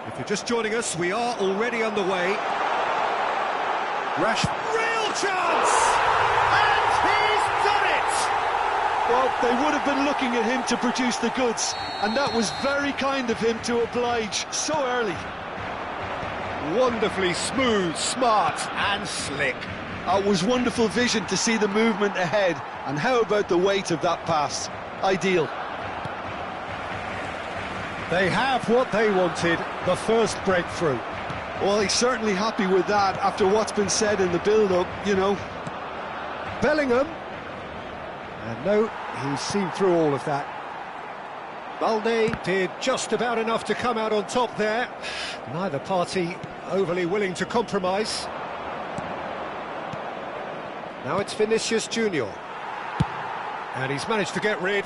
If you're just joining us, we are already underway. Real chance! And he's done it! Well, they would have been looking at him to produce the goods, and that was very kind of him to oblige so early. Wonderfully smooth, smart and slick. It was wonderful vision to see the movement ahead, and how about the weight of that pass? Ideal. They have what they wanted, the first breakthrough. Well, he's certainly happy with that after what's been said in the build-up, you know. Bellingham. And no, he's seen through all of that. Balde did just about enough to come out on top there. Neither party overly willing to compromise. Now it's Vinicius Junior. And he's managed to get rid.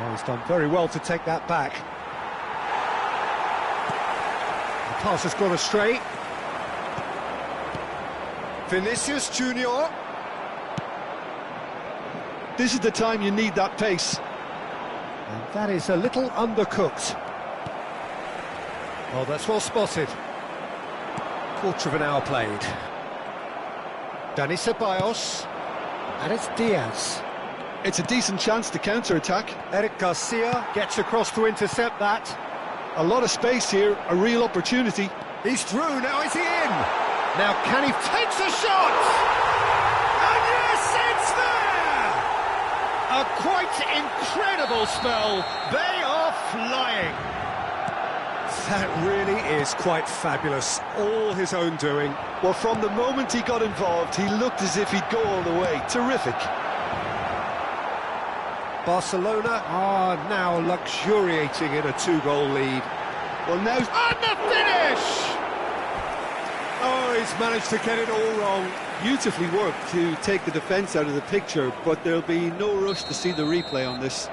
Oh, he's done very well to take that back. The pass has gone astray. Vinicius Junior. This is the time you need that pace. And that is a little undercooked. Oh, that's well spotted. Quarter of an hour played. Dani Ceballos. And it's Diaz. It's a decent chance to counter-attack. Eric Garcia gets across to intercept that. A lot of space here, a real opportunity. He's through, now is he in? Now can he takes a shot? And yes, it's there! A quite incredible spell. They are flying. That really is quite fabulous. All his own doing. Well, from the moment he got involved, he looked as if he'd go all the way. Terrific. Barcelona are now luxuriating in a two-goal lead. Well, now... And the finish! Oh, he's managed to get it all wrong. Beautifully worked to take the defence out of the picture, but there'll be no rush to see the replay on this.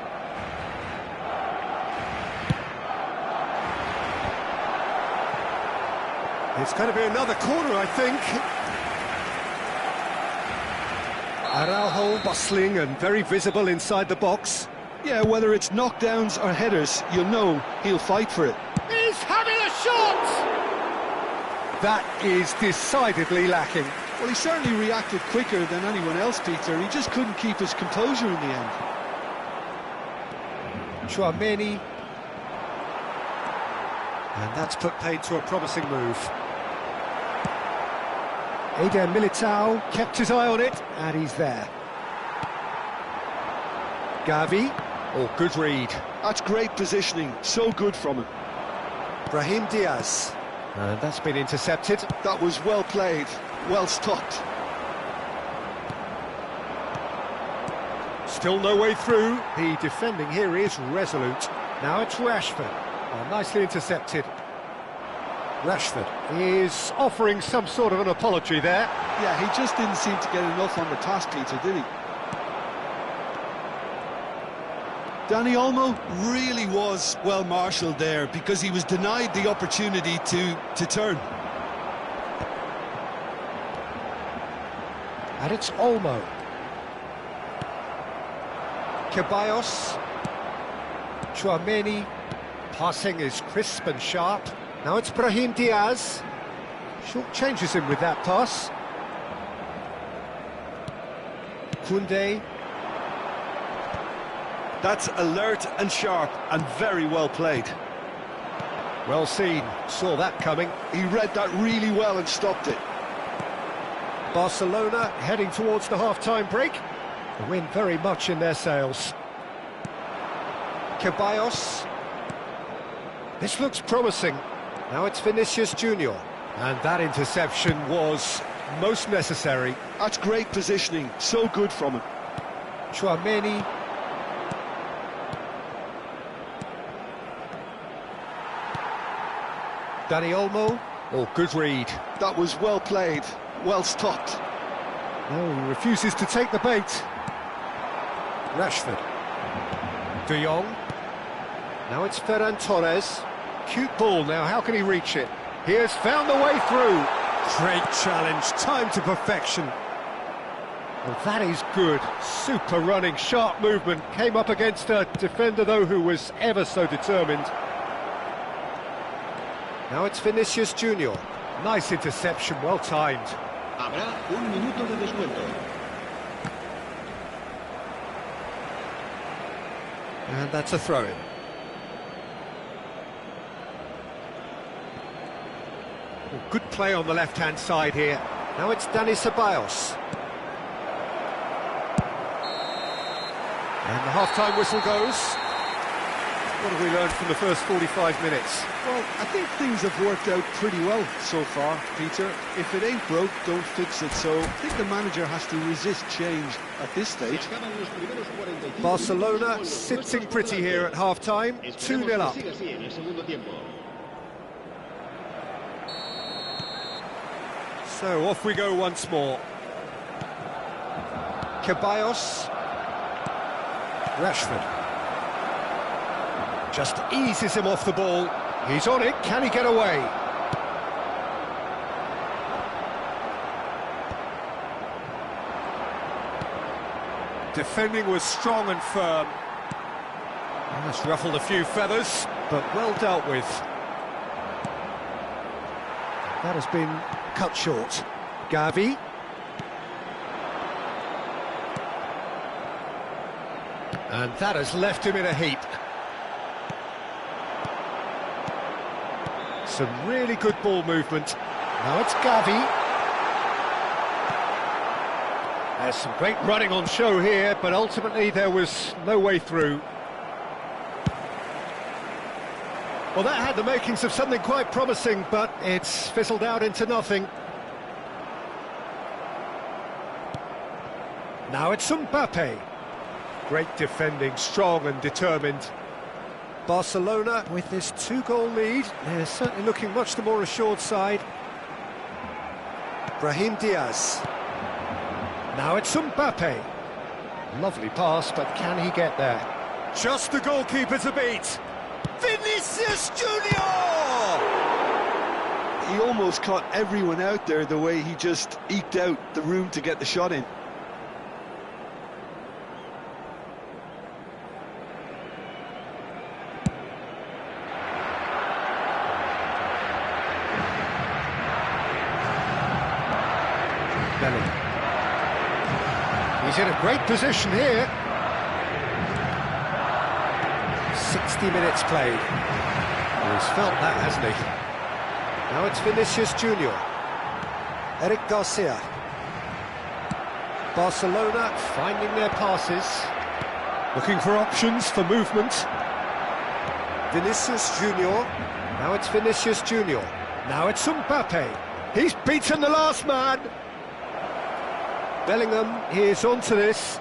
It's going to be another corner, I think. Araujo bustling and very visible inside the box. Yeah, whether it's knockdowns or headers, you'll know he'll fight for it. He's having a shot! That is decidedly lacking. Well, he certainly reacted quicker than anyone else, Peter. He just couldn't keep his composure in the end. Tchouaméni. And that's put paid to a promising move. Eder Militao kept his eye on it, and he's there. Gavi. Oh, good read. That's great positioning. So good from him. Brahim Diaz. And that's been intercepted. That was well played. Well stopped. Still no way through. The defending here is resolute. Now it's Rashford. Oh, nicely intercepted. Rashford is offering some sort of an apology there. Yeah, he just didn't seem to get enough on the task, Peter, did he? Dani Olmo really was well marshalled there because he was denied the opportunity to turn. And it's Olmo. Ceballos. Tchouaméni. Passing is crisp and sharp. Now it's Brahim Diaz. Short changes him with that pass. Koundé. That's alert and sharp and very well played. Well seen, saw that coming. He read that really well and stopped it. Barcelona heading towards the half-time break. The win very much in their sails. Ceballos. This looks promising. Now it's Vinicius Junior. And that interception was most necessary. That's great positioning, so good from him. Chouameni. Dani Olmo. Oh, good read. That was well played, well stopped. No, he refuses to take the bait. Rashford. De Jong. Now it's Ferran Torres. Cute ball now, how can he reach it? He has found the way through. Great challenge, time to perfection. Well, that is good. Super running, sharp movement. Came up against a defender, though, who was ever so determined. Now it's Vinicius Junior. Nice interception, well timed. Habrá un minuto de descuento. And that's a throw-in. Good play on the left-hand side here. Now it's Dani Ceballos. And the half-time whistle goes. What have we learned from the first 45 minutes? Well, I think things have worked out pretty well so far, Peter. If it ain't broke, don't fix it. So I think the manager has to resist change at this stage. Barcelona sitting pretty here at half-time, 2-0 up. So off we go once more. Ceballos. Rashford. Just eases him off the ball. He's on it, can he get away? Defending was strong and firm. That's ruffled a few feathers, but well dealt with. That has been cut short. Gavi. And that has left him in a heap. Some really good ball movement. Now it's Gavi. There's some great running on show here, but ultimately there was no way through. Well, that had the makings of something quite promising, but it's fizzled out into nothing. Now it's Mbappe. Great defending, strong and determined. Barcelona with this 2-goal lead. They're certainly looking much the more assured side. Brahim Diaz. Now it's Mbappe. Lovely pass, but can he get there? Just the goalkeeper to beat. Vinicius Junior! He almost caught everyone out there the way he just eked out the room to get the shot in. He's in a great position here. 60 minutes played. He's felt that, hasn't he? Now it's Vinicius Junior. Eric Garcia. Barcelona finding their passes. Looking for options for movement. Vinicius Junior. Now it's Vinicius Junior. Now it's Mbappe. He's beaten the last man. Bellingham is onto this.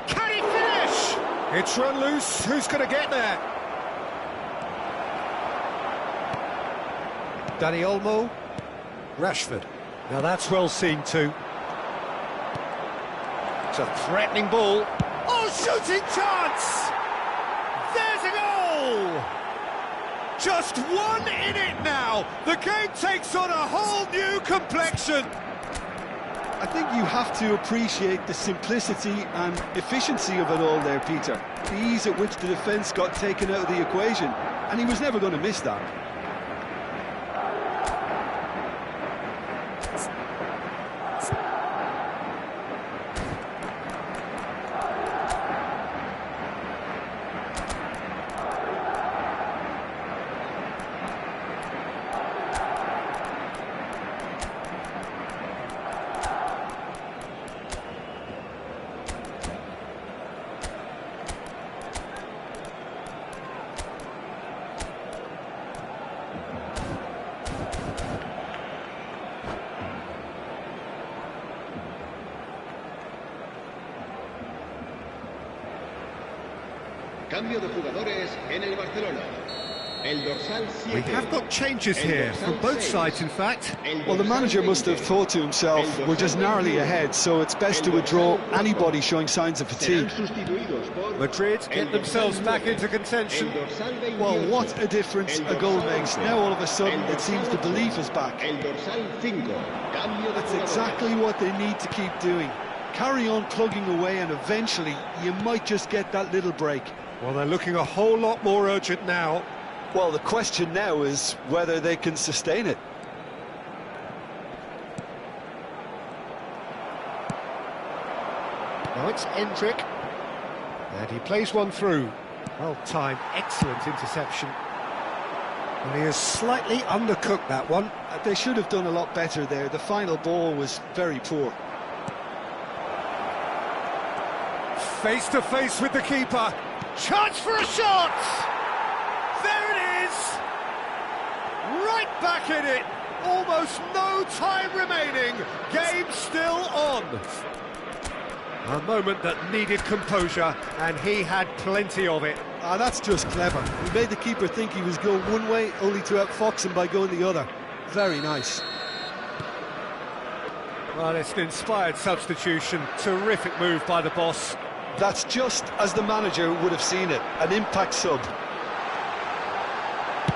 Can he finish? It's run loose. Who's going to get there? Dani Olmo. Rashford. Now that's well seen too. It's a threatening ball. Oh, shooting chance! There's a goal! Just one in it now. The game takes on a whole new complexion. I think you have to appreciate the simplicity and efficiency of it all there, Peter. The ease at which the defence got taken out of the equation, and he was never going to miss that. Cambio de jugadores en el Barcelona. El dorsal 7. We have got changes here from both sides, in fact. Well, the manager must have thought to himself, we're just narrowly ahead, so it's best to withdraw anybody showing signs of fatigue. Madrid get themselves back into contention. Well, what a difference a goal makes. Now all of a sudden it seems the belief is back. That's exactly what they need to keep doing. Carry on plugging away and eventually you might just get that little break. Well, they're looking a whole lot more urgent now. Well, the question now is whether they can sustain it. Now it's Endrick. And he plays one through. Well timed, excellent interception. And he has slightly undercooked that one. They should have done a lot better there. The final ball was very poor. Face to face with the keeper. Chance for a shot! There it is! Right back in it! Almost no time remaining. Game still on. A moment that needed composure, and he had plenty of it. That's just clever. He made the keeper think he was going one way, only to outfox him by going the other. Very nice. Well, it's an inspired substitution. Terrific move by the boss. That's just as the manager would have seen it. An impact sub.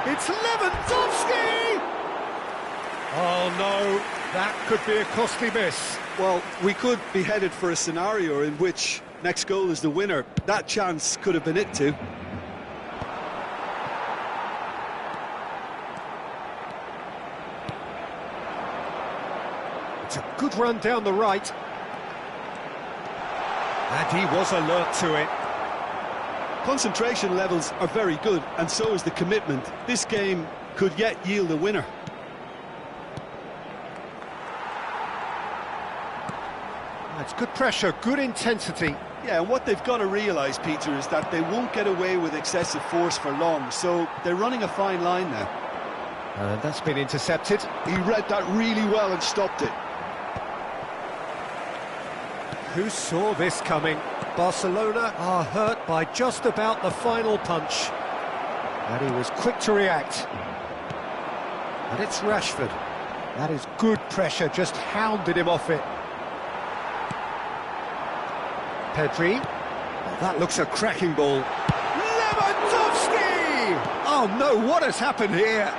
It's Lewandowski! Oh no, that could be a costly miss. Well, we could be headed for a scenario in which next goal is the winner. That chance could have been it too. It's a good run down the right. And he was alert to it. Concentration levels are very good, and so is the commitment. This game could yet yield a winner. That's good pressure, good intensity. Yeah, and what they've got to realise, Peter, is that they won't get away with excessive force for long, so they're running a fine line now. And that's been intercepted. He read that really well and stopped it. Who saw this coming? Barcelona are hurt by just about the final punch. And he was quick to react. And it's Rashford. That is good pressure, just hounded him off it. Pedri. Well, that looks a cracking ball. Lewandowski! Oh no, what has happened here?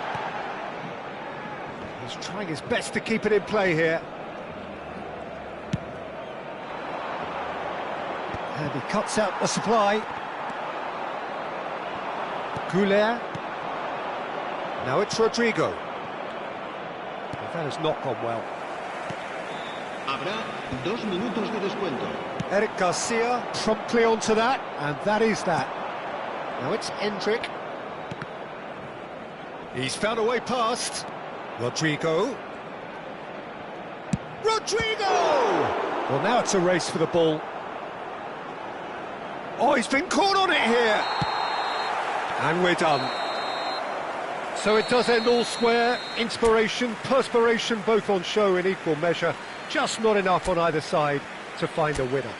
He's trying his best to keep it in play here. And he cuts out the supply. Goulet. Now it's Rodrigo. And that has not gone well. Habrá 2 minutos de descuento. Eric Garcia promptly onto that, and that is that. Now it's Endrick. He's found a way past. Rodrigo. Rodrigo! Well, now it's a race for the ball. Oh, he's been caught on it here. And we're done. So it does end all square. Inspiration, perspiration, both on show in equal measure. Just not enough on either side to find a winner.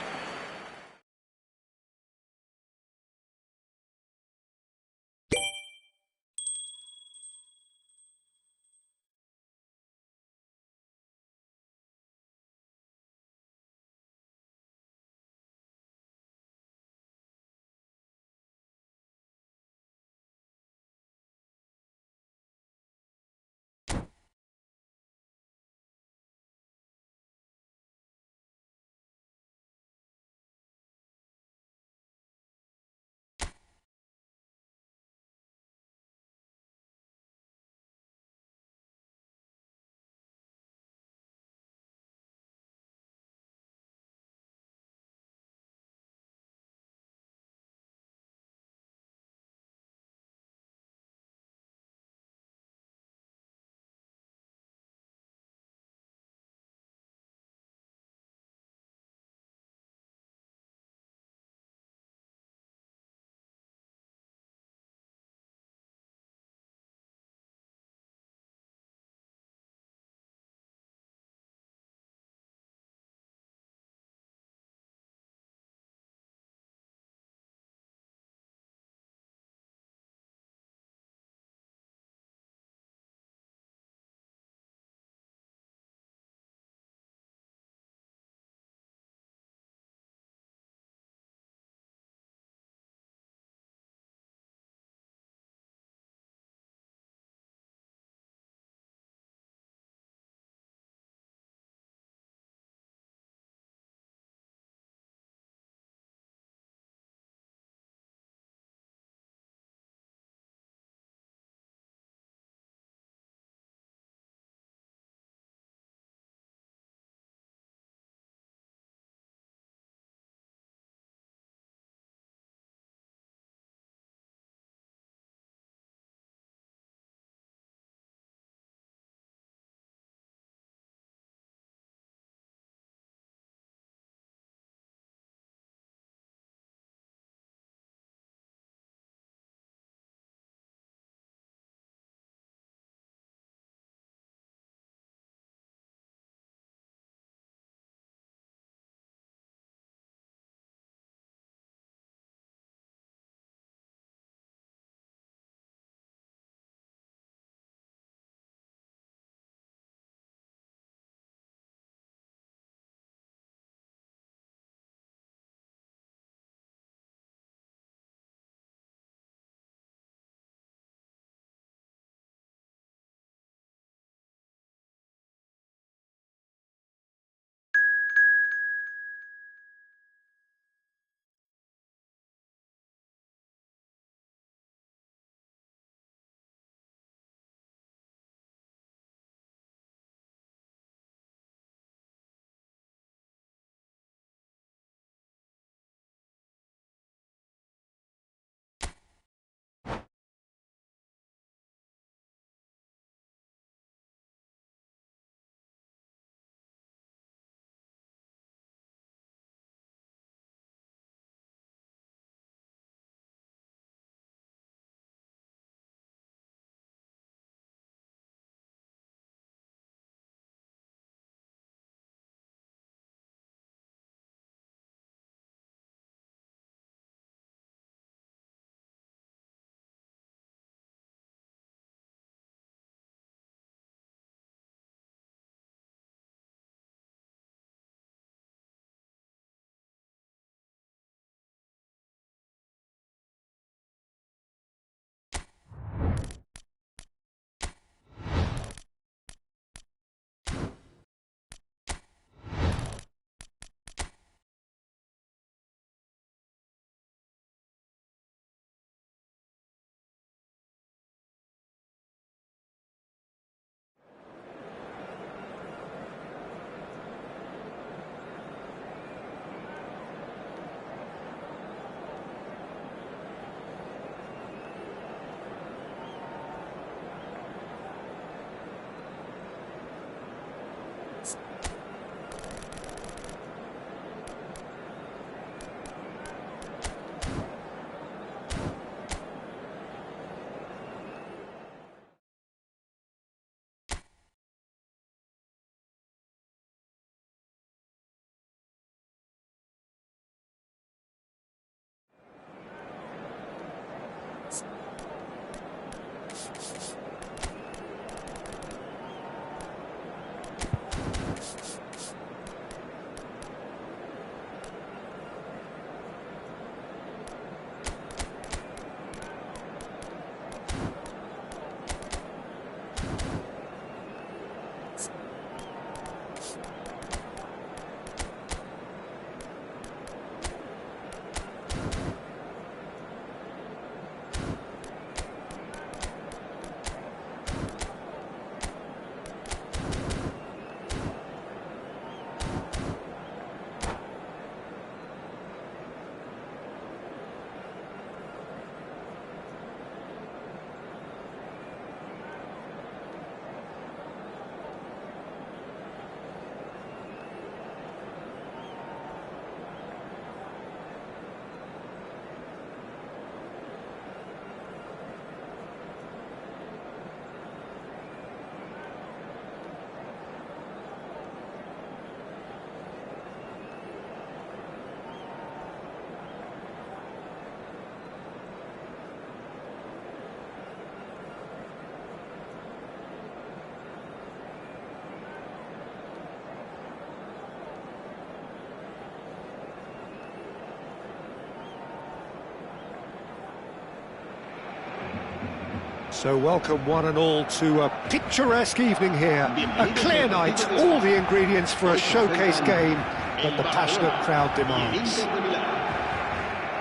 So welcome one and all to a picturesque evening here. A clear night, all the ingredients for a showcase game that the passionate crowd demands.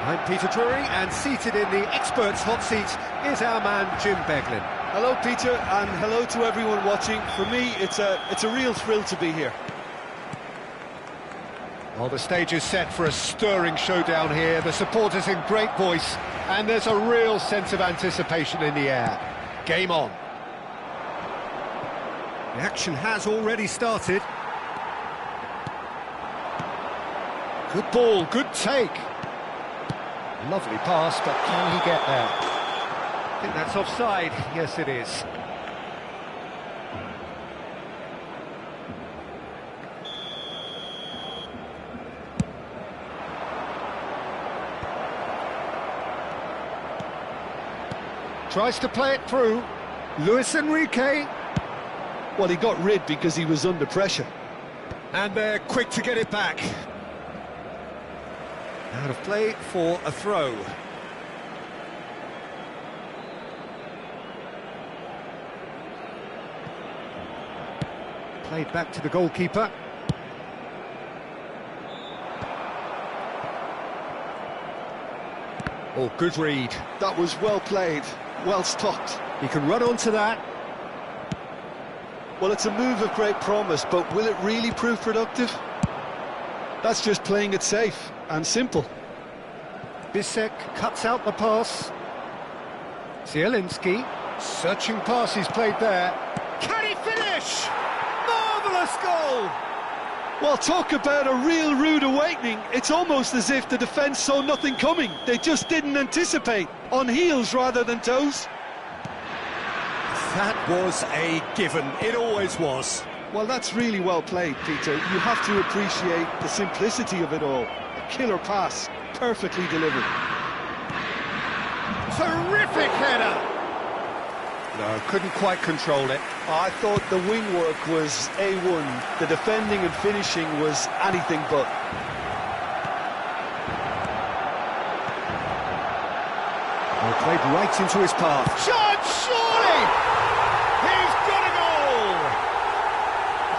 I'm Peter Drury, and seated in the experts' hot seat is our man Jim Beglin. Hello, Peter, and hello to everyone watching. For me, it's a real thrill to be here. Well, the stage is set for a stirring showdown here. The supporters in great voice, and there's a real sense of anticipation in the air. Game on. The action has already started. Good ball, good take. Lovely pass, but can he get there? I think that's offside. Yes, it is. Tries to play it through. Luis Enrique. Well, he got rid because he was under pressure. And they're quick to get it back. Out of play for a throw. Played back to the goalkeeper. Oh, good read. That was well played, well stopped. He can run onto that. Well, it's a move of great promise, but will it really prove productive? That's just playing it safe and simple. Bisek cuts out the pass. Zielinski, searching pass he's played there. Can he finish? Marvellous goal! Well, talk about a real rude awakening. It's almost as if the defence saw nothing coming. They just didn't anticipate, on heels rather than toes. That was a given. It always was. Well, that's really well played, Peter. You have to appreciate the simplicity of it all. A killer pass, perfectly delivered. Terrific header! No, couldn't quite control it. I thought the wing work was A1. The defending and finishing was anything but. Well, played right into his path. Shot, surely! He's got a goal!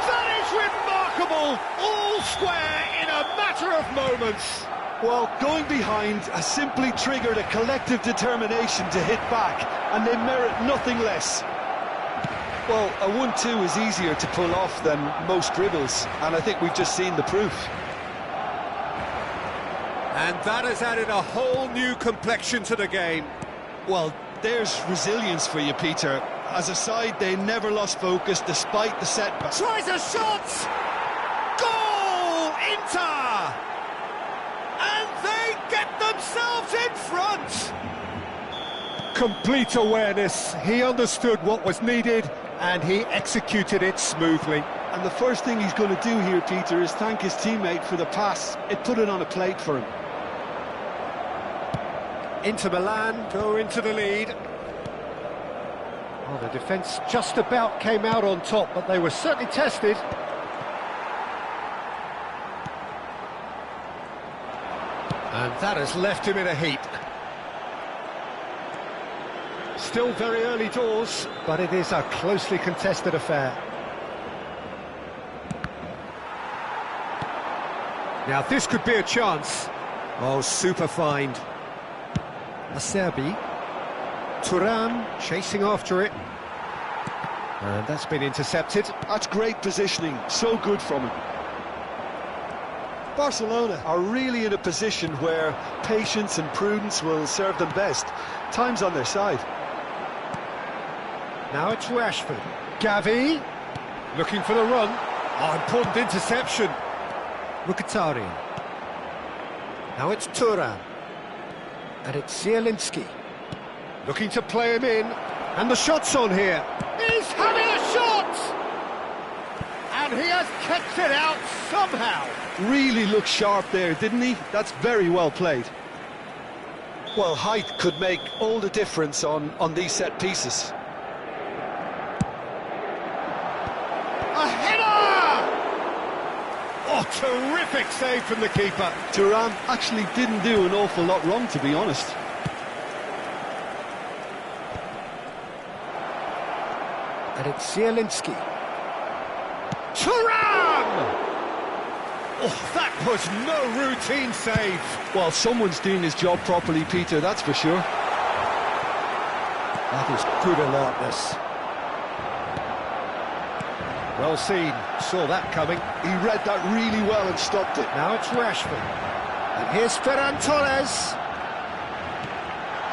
That is remarkable! All square in a matter of moments. Well, going behind has simply triggered a collective determination to hit back, and they merit nothing less. Well, a 1-2 is easier to pull off than most dribbles, and I think we've just seen the proof. And that has added a whole new complexion to the game. Well, there's resilience for you, Peter. As a side, they never lost focus despite the setback. Tries a shot! Goal! Inter! And they get themselves in front! Complete awareness. He understood what was needed, and he executed it smoothly. And the first thing he's going to do here, Peter, is thank his teammate for the pass. It put it on a plate for him. Inter Milan go into the lead. Oh, the defence just about came out on top, but they were certainly tested. And that has left him in a heap. Still very early doors, but it is a closely contested affair. Now this could be a chance. Oh, super find. Acerbi. Thuram chasing after it. And that's been intercepted. That's great positioning, so good from him. Barcelona are really in a position where patience and prudence will serve them best. Time's on their side. Now it's Rashford. Gavi, looking for the run. Oh, important interception. Mkhitaryan. Now it's Thuram. And it's Zielinski. Looking to play him in. And the shot's on here. He's having a shot! And he has kept it out somehow. Really looked sharp there, didn't he? That's very well played. Well, height could make all the difference on these set pieces. A header! Oh, terrific save from the keeper. Thuram actually didn't do an awful lot wrong, to be honest. And it's Zielinski. Thuram! Oh, that was no routine save. Well, someone's doing his job properly, Peter, that's for sure. That is good alertness. Well seen, saw that coming. He read that really well and stopped it. Now it's Rashford. And here's Ferran Torres.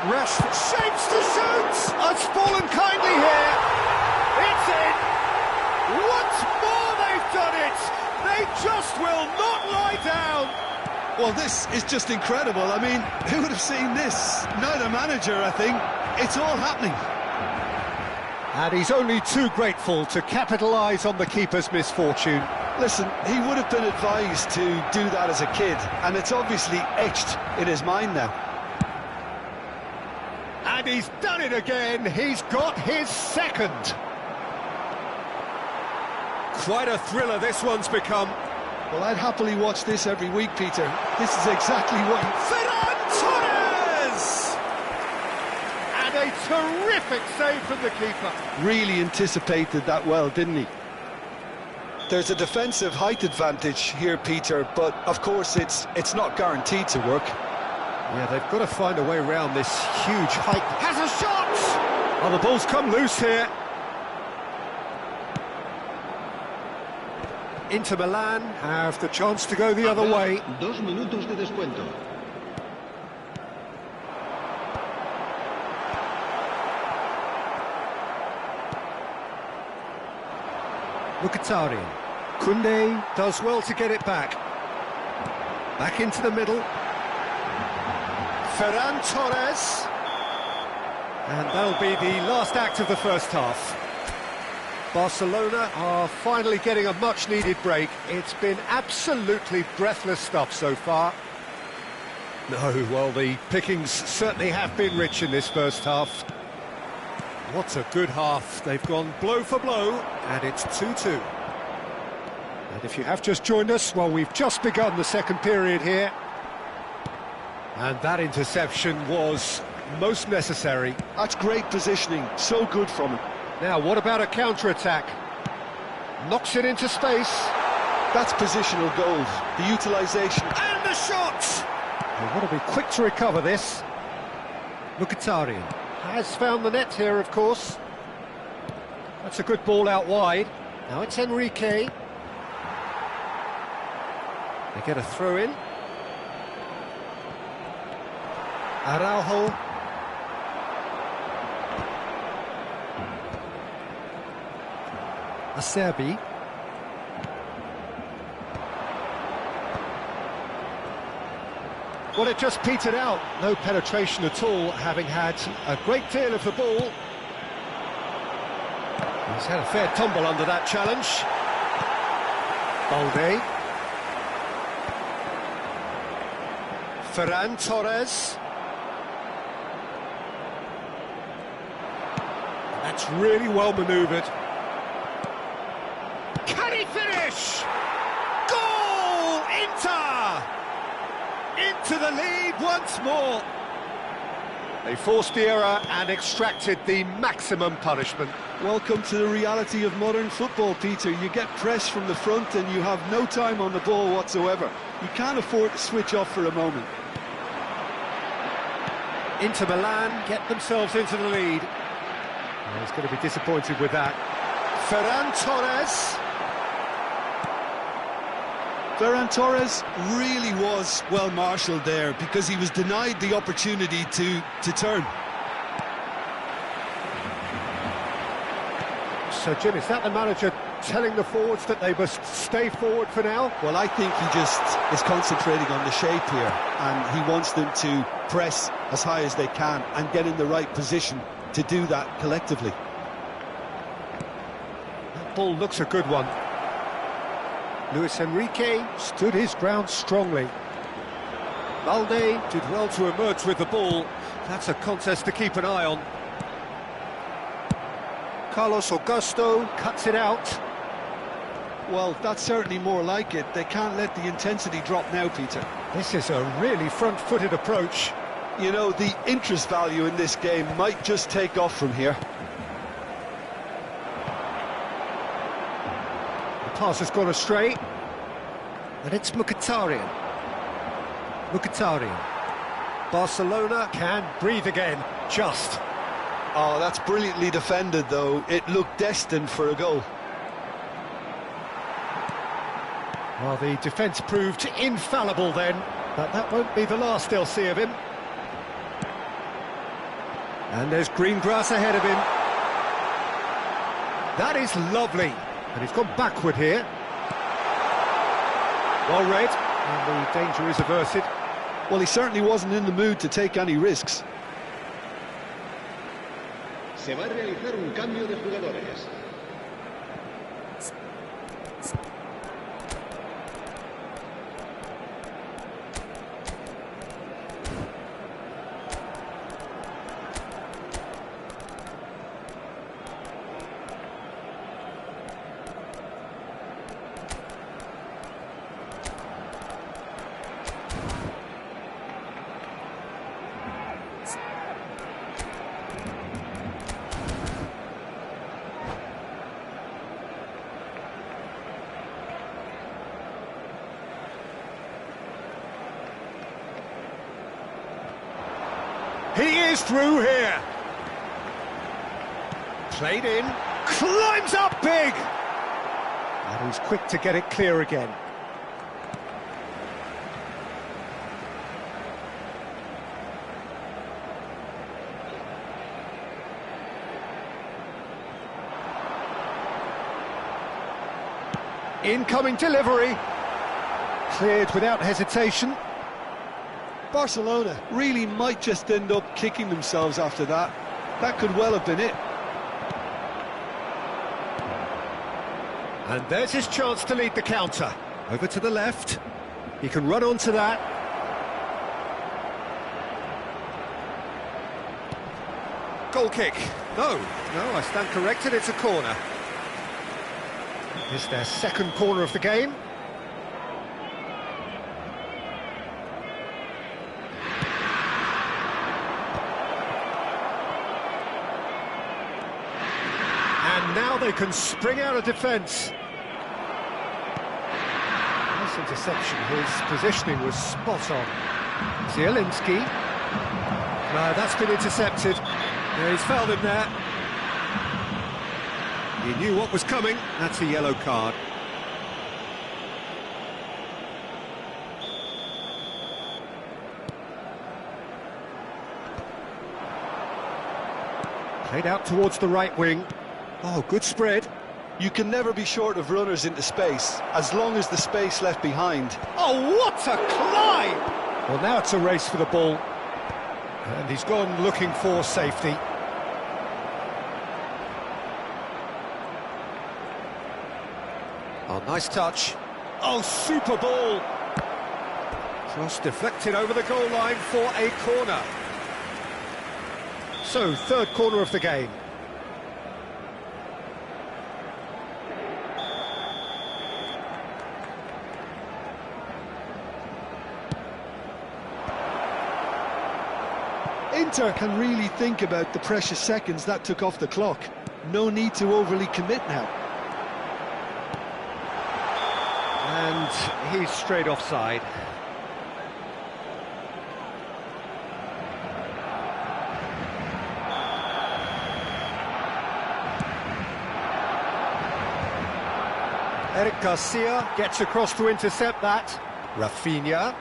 Rashford shapes to shoot! It's fallen kindly here. It's in! Once more they've done it! They just will not lie down! Well, this is just incredible. I mean, who would have seen this? Not a manager, I think. It's all happening. And he's only too grateful to capitalise on the keeper's misfortune. Listen, he would have been advised to do that as a kid, and it's obviously etched in his mind now. And he's done it again. He's got his second. Quite a thriller this one's become. Well, I'd happily watch this every week, Peter. This is exactly what... Ferran Torres! And a terrific save from the keeper. Really anticipated that well, didn't he? There's a defensive height advantage here, Peter, but of course it's not guaranteed to work. Yeah, they've got to find a way around this huge height. Has a shot! Oh, the ball's come loose here. Inter Milan have the chance to go the other way. 2 minutos de descuento. Mkhitaryan. Koundé does well to get it back. Back into the middle. Ferran Torres. And that'll be the last act of the first half. Barcelona are finally getting a much-needed break. It's been absolutely breathless stuff so far. No, well, the pickings certainly have been rich in this first half. What a good half. They've gone blow for blow, and it's 2-2. And if you have just joined us, well, we've just begun the second period here. And that interception was most necessary. That's great positioning, so good from him. Now, what about a counter-attack? Knocks it into space. That's positional goals, the utilisation. And the shot! They want to be quick to recover this. Mkhitaryan has found the net here, of course. That's a good ball out wide. Now it's Enrique. They get a throw in. Araujo. Acerbi. Well, it just petered out. No penetration at all, having had a great deal of the ball. He's had a fair tumble under that challenge. Balde. Ferran Torres. That's really well manoeuvred. Can he finish? Goal! Inter! Into the lead once more. They forced the error and extracted the maximum punishment. Welcome to the reality of modern football, Peter. You get pressed from the front and you have no time on the ball whatsoever. You can't afford to switch off for a moment. Inter Milan get themselves into the lead. He's going to be disappointed with that. Ferran Torres. Ferran Torres really was well marshalled there because he was denied the opportunity to turn. So, Jim, is that the manager telling the forwards that they must stay forward for now? Well, I think he just is concentrating on the shape here, and he wants them to press as high as they can and get in the right position to do that collectively. That ball looks a good one. Luis Enrique stood his ground strongly. Balde did well to emerge with the ball. That's a contest to keep an eye on. Carlos Augusto cuts it out. Well, that's certainly more like it. They can't let the intensity drop now, Peter. This is a really front-footed approach. You know, the interest value in this game might just take off from here. pass has gone astray. And it's Mkhitaryan. Mkhitaryan. Barcelona can breathe again, just. Oh, that's brilliantly defended, though. It looked destined for a goal. Well, the defence proved infallible then, but that won't be the last they'll see of him. And there's green grass ahead of him. That is lovely. And he's gone backward here. Well read, and the danger is averted. Well, he certainly wasn't in the mood to take any risks. Se va a realizar un cambio de jugadores. He is through here. Played in, climbs up big. And he's quick to get it clear again. Incoming delivery. Cleared without hesitation. Barcelona really might just end up kicking themselves after that. That could well have been it. And there's his chance to lead the counter. Over to the left. He can run onto that. Goal kick. No, I stand corrected, it's a corner. It's their second corner of the game. And now they can spring out of defence. Nice interception, his positioning was spot on. Zielinski. No, that's been intercepted. Yeah, he's fouled him there. He knew what was coming, that's a yellow card. Played out towards the right wing. Oh, good spread. You can never be short of runners into space, as long as the space left behind. Oh, what a climb! Well, now it's a race for the ball. And he's gone looking for safety. Oh, nice touch. Oh, super ball! Cross deflected over the goal line for a corner. So, third corner of the game. Inter can really think about the precious seconds that took off the clock. No need to overly commit now. And he's straight offside. Eric Garcia gets across to intercept that. Rafinha.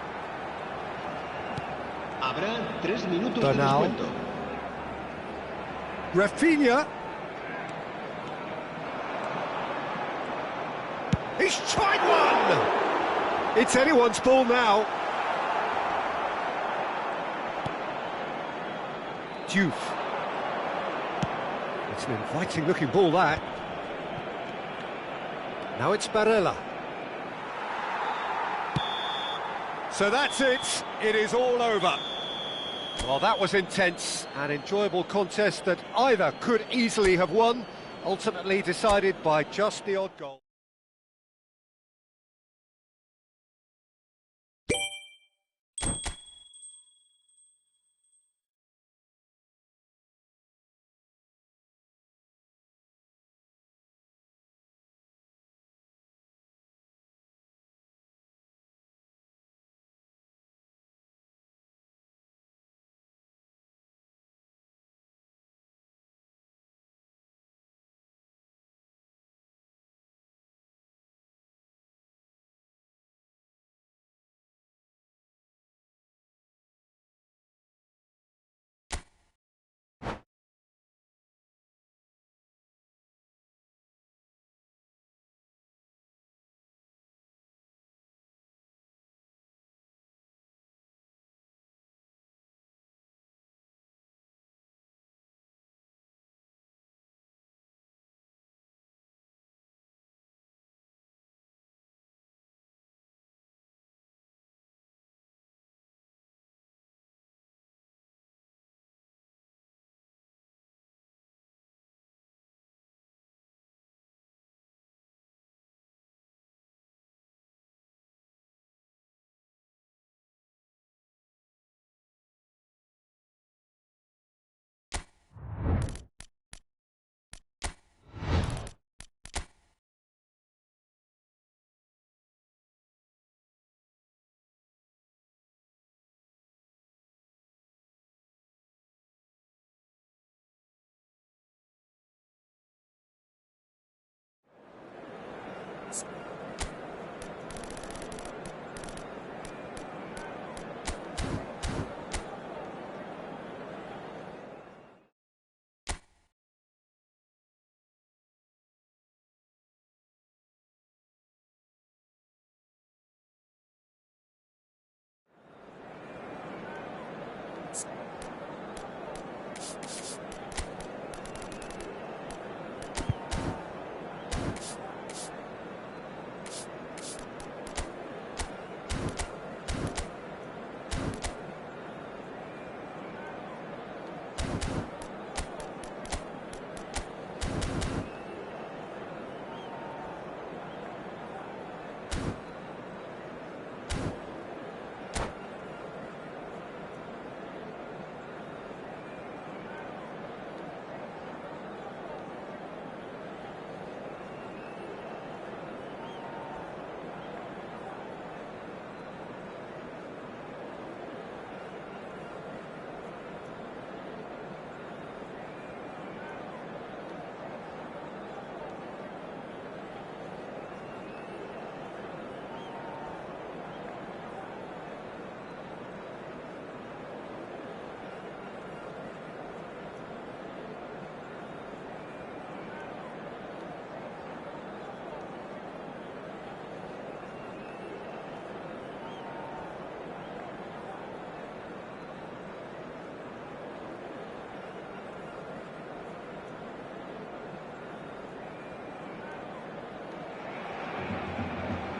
Habrá 3 minutos de Bernal. descuento. Rafinha. He's tried one! It's anyone's ball now. Diouf. It's an inviting looking ball, that. Now it's Barella. So that's it. It is all over. Well, that was intense, an enjoyable contest that either could easily have won, ultimately decided by just the odd goal.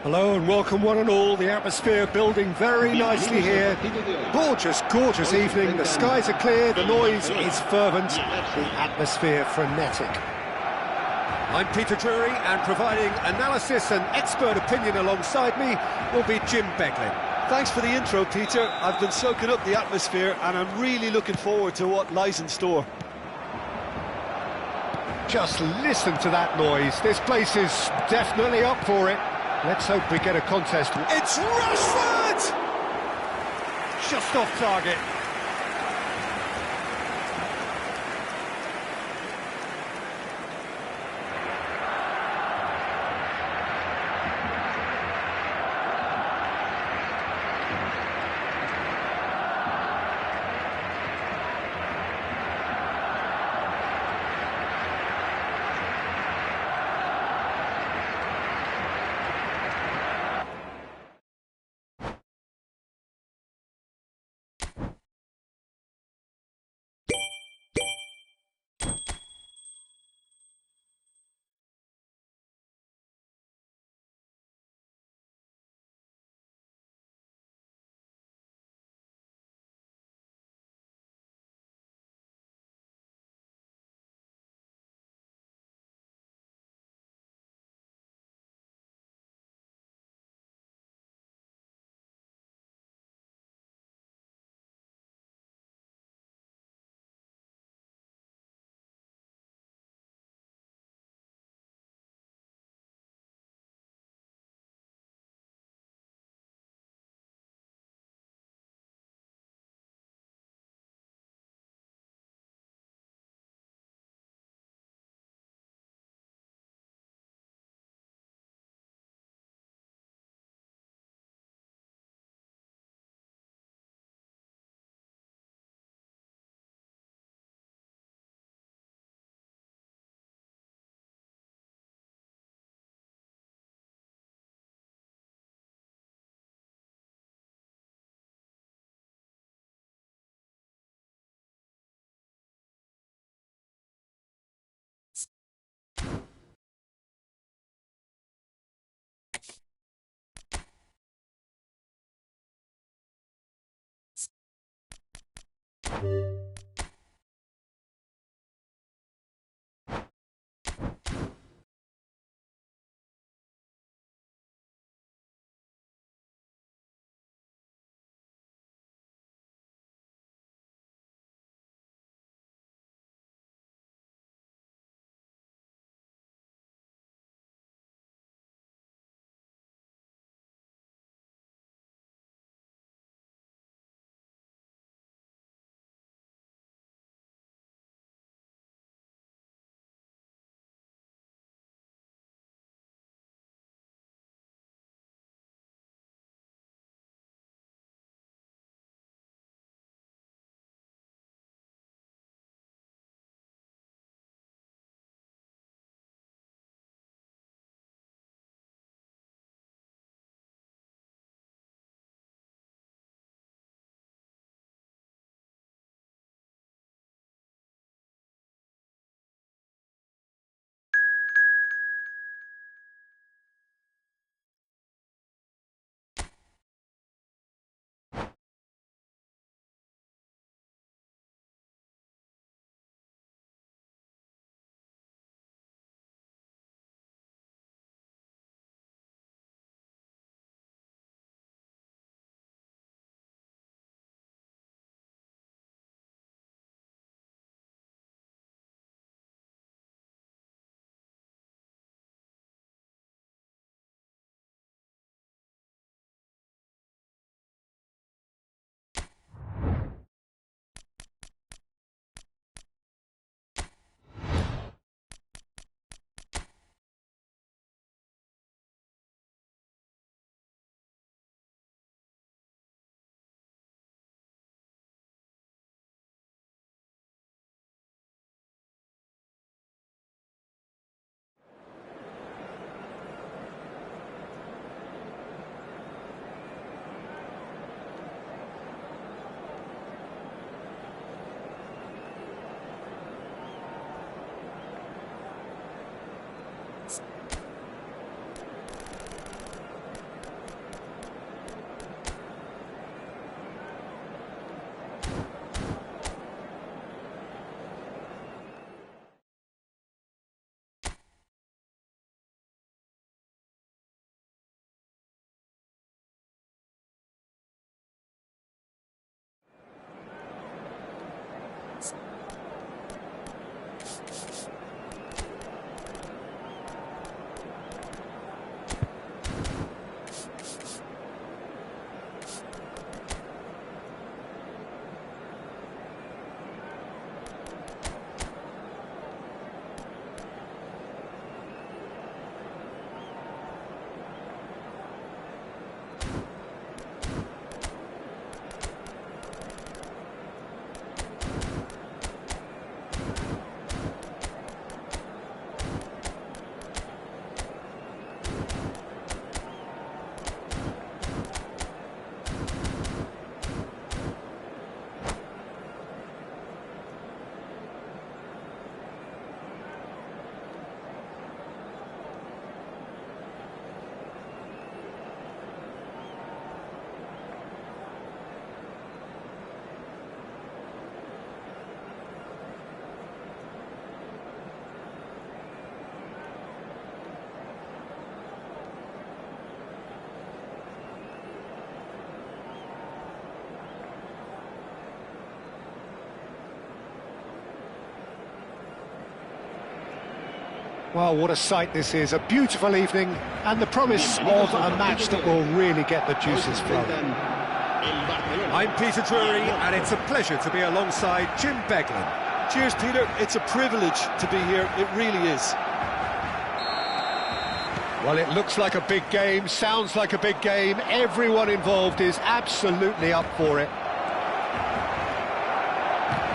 Hello and welcome one and all. The atmosphere building very nicely here. Gorgeous, gorgeous evening. The skies are clear, the noise is fervent, the atmosphere frenetic. I'm Peter Drury, and providing analysis and expert opinion alongside me will be Jim Beglin. Thanks for the intro, Peter. I've been soaking up the atmosphere and I'm really looking forward to what lies in store. Just listen to that noise. This place is definitely up for it. Let's hope we get a contest. It's Rashford! Just off target. Well, what a sight this is. A beautiful evening and the promise of a match that will really get the juices flowing. I'm Peter Drury, and it's a pleasure to be alongside Jim Beglin. Cheers, Peter. It's a privilege to be here. It really is. Well, it looks like a big game, sounds like a big game. Everyone involved is absolutely up for it.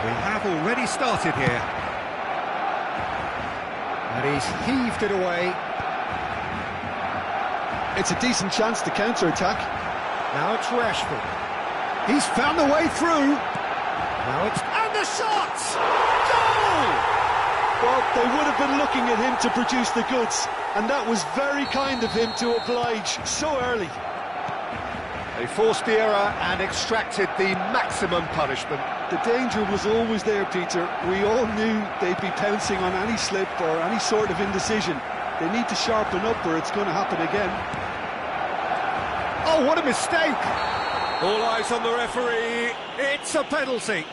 We have already started here. And he's heaved it away. It's a decent chance to counter-attack. Now it's Rashford. He's found the way through. Now it's... And the shot! Goal! Well, they would have been looking at him to produce the goods, and that was very kind of him to oblige so early. They forced the error and extracted the maximum punishment. The danger was always there, Peter. We all knew they'd be pouncing on any slip or any sort of indecision. They need to sharpen up or it's going to happen again. Oh, what a mistake! All eyes on the referee. It's a penalty.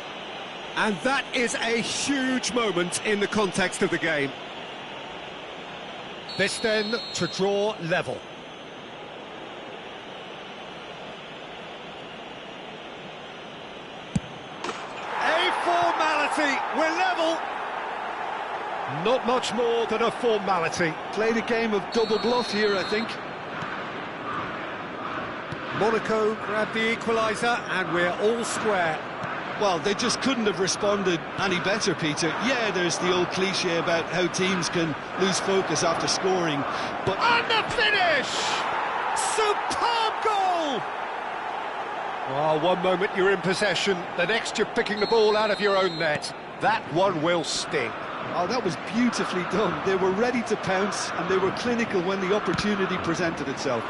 And that is a huge moment in the context of the game. This then to draw level. A formality, we're level. Not much more than a formality. Played a game of double bluff here, I think. Monaco grabbed the equaliser and we're all square. Well, they just couldn't have responded any better, Peter. Yeah, there's the old cliche about how teams can lose focus after scoring, but... And the finish! Superb goal! Well, one moment you're in possession, the next you're picking the ball out of your own net. That one will sting. Oh, that was beautifully done. They were ready to pounce, and they were clinical when the opportunity presented itself.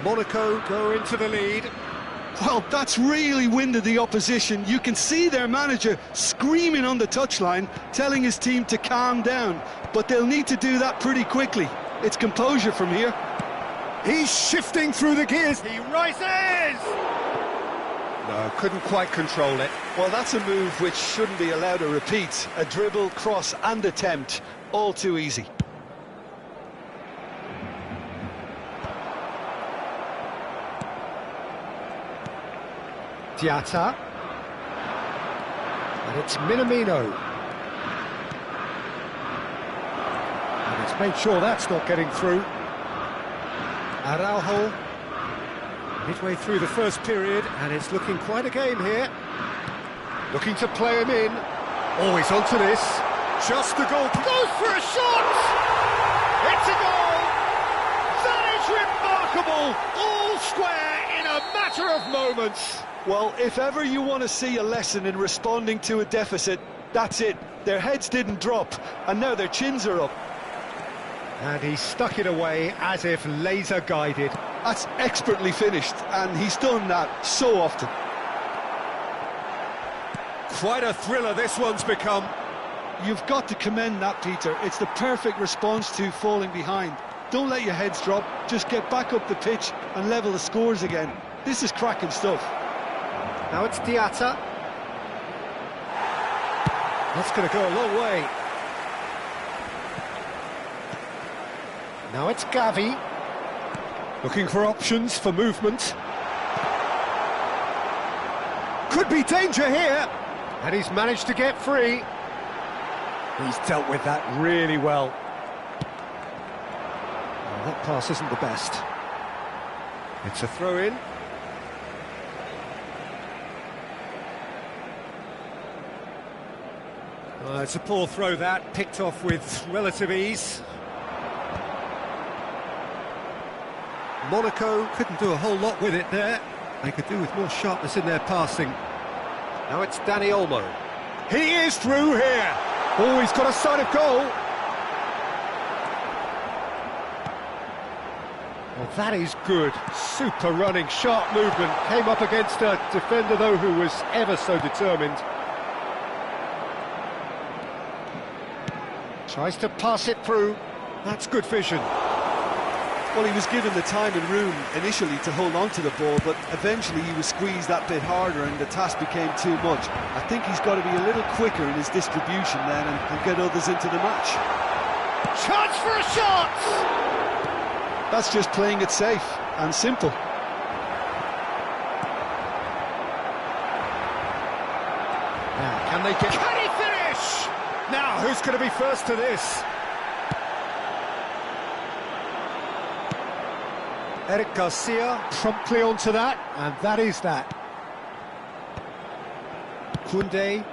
Monaco go into the lead. Well, that's really winded the opposition. You can see their manager screaming on the touchline, telling his team to calm down. But they'll need to do that pretty quickly. It's composure from here. He's shifting through the gears. He rises! No, couldn't quite control it. Well, that's a move which shouldn't be allowed to repeat. A dribble, cross and attempt. All too easy. Diatta. And it's Minamino. And he's made sure that's not getting through. Araujo. Midway through the first period, and it's looking quite a game here. Looking to play him in. Oh, he's onto this. Just a goal. Goes for a shot! It's a goal! That is remarkable! All square in a matter of moments. Well, if ever you want to see a lesson in responding to a deficit, that's it. Their heads didn't drop, and now their chins are up. And he stuck it away as if laser-guided. That's expertly finished, and he's done that so often. Quite a thriller this one's become. You've got to commend that, Peter. It's the perfect response to falling behind. Don't let your heads drop, just get back up the pitch and level the scores again. This is cracking stuff. Now it's Diatta. That's going to go a long way. Now it's Gavi. Looking for options for movement. Could be danger here. And he's managed to get free. He's dealt with that really well. Well, that pass isn't the best. It's a throw-in. It's a poor throw that, picked off with relative ease. Monaco couldn't do a whole lot with it there. They could do with more sharpness in their passing. Now it's Dani Olmo. He is through here. Oh, he's got a sight of goal. Well, that is good. Super running, sharp movement. Came up against a defender, though, who was ever so determined. Tries to pass it through. That's good vision. Well, he was given the time and room initially to hold on to the ball, but eventually he was squeezed that bit harder and the task became too much. I think he's got to be a little quicker in his distribution then and get others into the match. Chance for a shot! That's just playing it safe and simple. Now, can they get... Can he finish? Now, who's going to be first to this? Eric Garcia promptly onto that, and that is that. Koundé.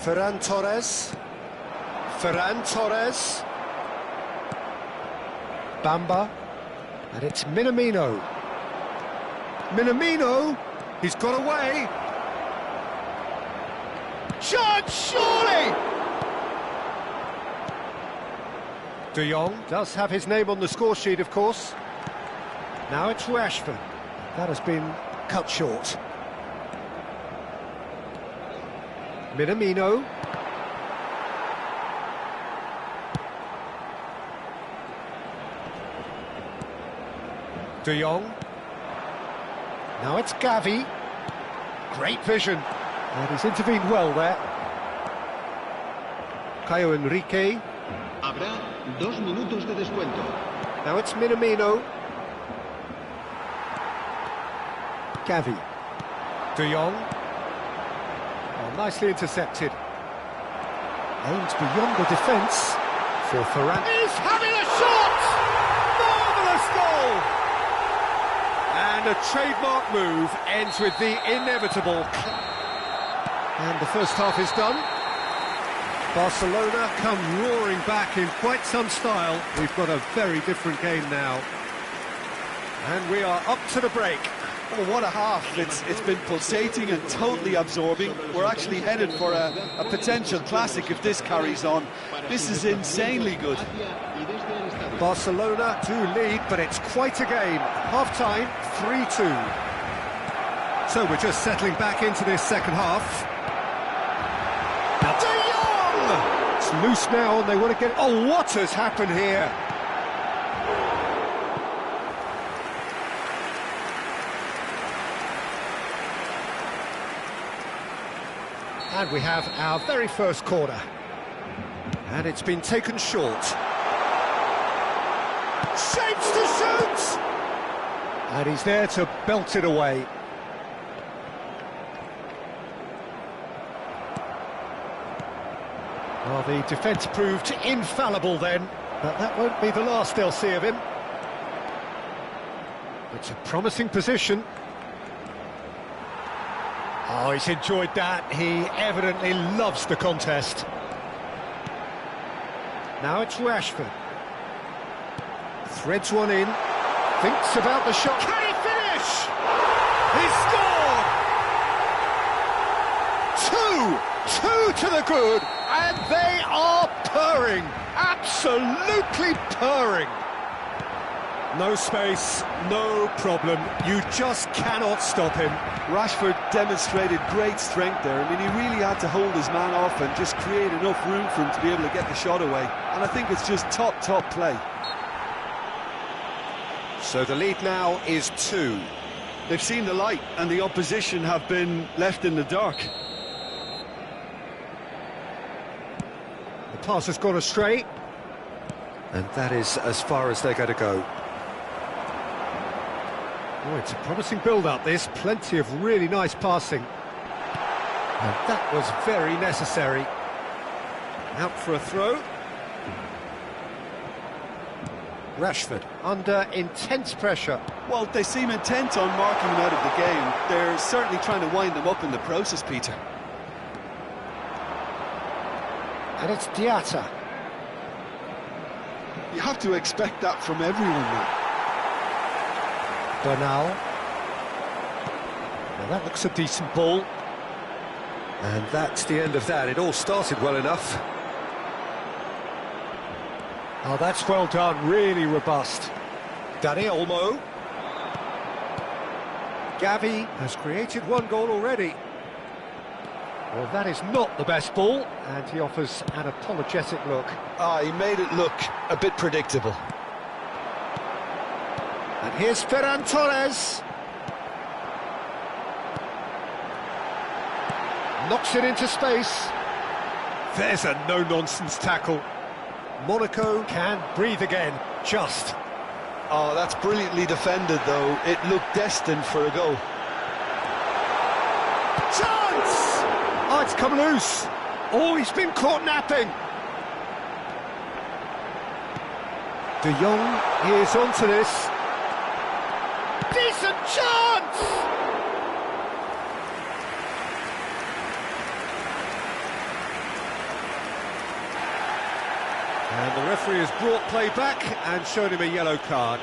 Ferran Torres. Ferran Torres. Bamba. And it's Minamino. Minamino. He's got away. Shot, surely! De Jong does have his name on the score sheet, of course. Now it's Rashford. That has been cut short. Minamino. De Jong. Now it's Gavi. Great vision. And he's intervened well there. Caio Henrique. Habrá 2 minutos de descuento. Now it's Minamino. Gavi. De Jong. Oh, nicely intercepted. Aimed beyond the defence for Ferran. He's having a shot! Marvellous goal! And a trademark move ends with the inevitable. And the first half is done. Barcelona come roaring back in quite some style. We've got a very different game now. And we are up to the break. Oh, what a half. It's been pulsating and totally absorbing. We're actually headed for a potential classic if this carries on. This is insanely good. Barcelona do lead, but it's quite a game. Half-time, 3-2. So we're just settling back into this second half. Now, De Jong! It's loose now, and they want to get... Oh, what has happened here? And we have our very first corner. And it's been taken short. Shapes to shoot! And he's there to belt it away. Well, the defence proved infallible then, but that won't be the last they'll see of him. It's a promising position. Oh, he's enjoyed that. He evidently loves the contest. Now it's Rashford. Threads one in. Thinks about the shot. Can he finish? He scored! Two to the good, and they are purring. Absolutely purring. No space, no problem. You just cannot stop him. Rashford demonstrated great strength there. I mean, he really had to hold his man off and just create enough room for him to be able to get the shot away. And I think it's just top play. So the lead now is 2. They've seen the light and the opposition have been left in the dark. The pass has gone astray. And that is as far as they're going to go. Oh, it's a promising build-up, this. Plenty of really nice passing. And that was very necessary. Out for a throw. Rashford under intense pressure. Well, they seem intent on marking him out of the game. They're certainly trying to wind him up in the process, Peter. And it's Diatta. You have to expect that from everyone now. Bernal. Well, that looks a decent ball. And that's the end of that. It all started well enough. Oh, that's well done, really robust. Dani Olmo. Gavi has created one goal already. Well, that is not the best ball, and he offers an apologetic look. He made it look a bit predictable. And here's Ferran Torres. Knocks it into space. There's a no-nonsense tackle. Monaco can breathe again, just. Oh, that's brilliantly defended, though. It looked destined for a goal. Chance! Oh, it's come loose. Oh, he's been caught napping. De Jong is onto this. Decent chance! And the referee has brought play back and shown him a yellow card.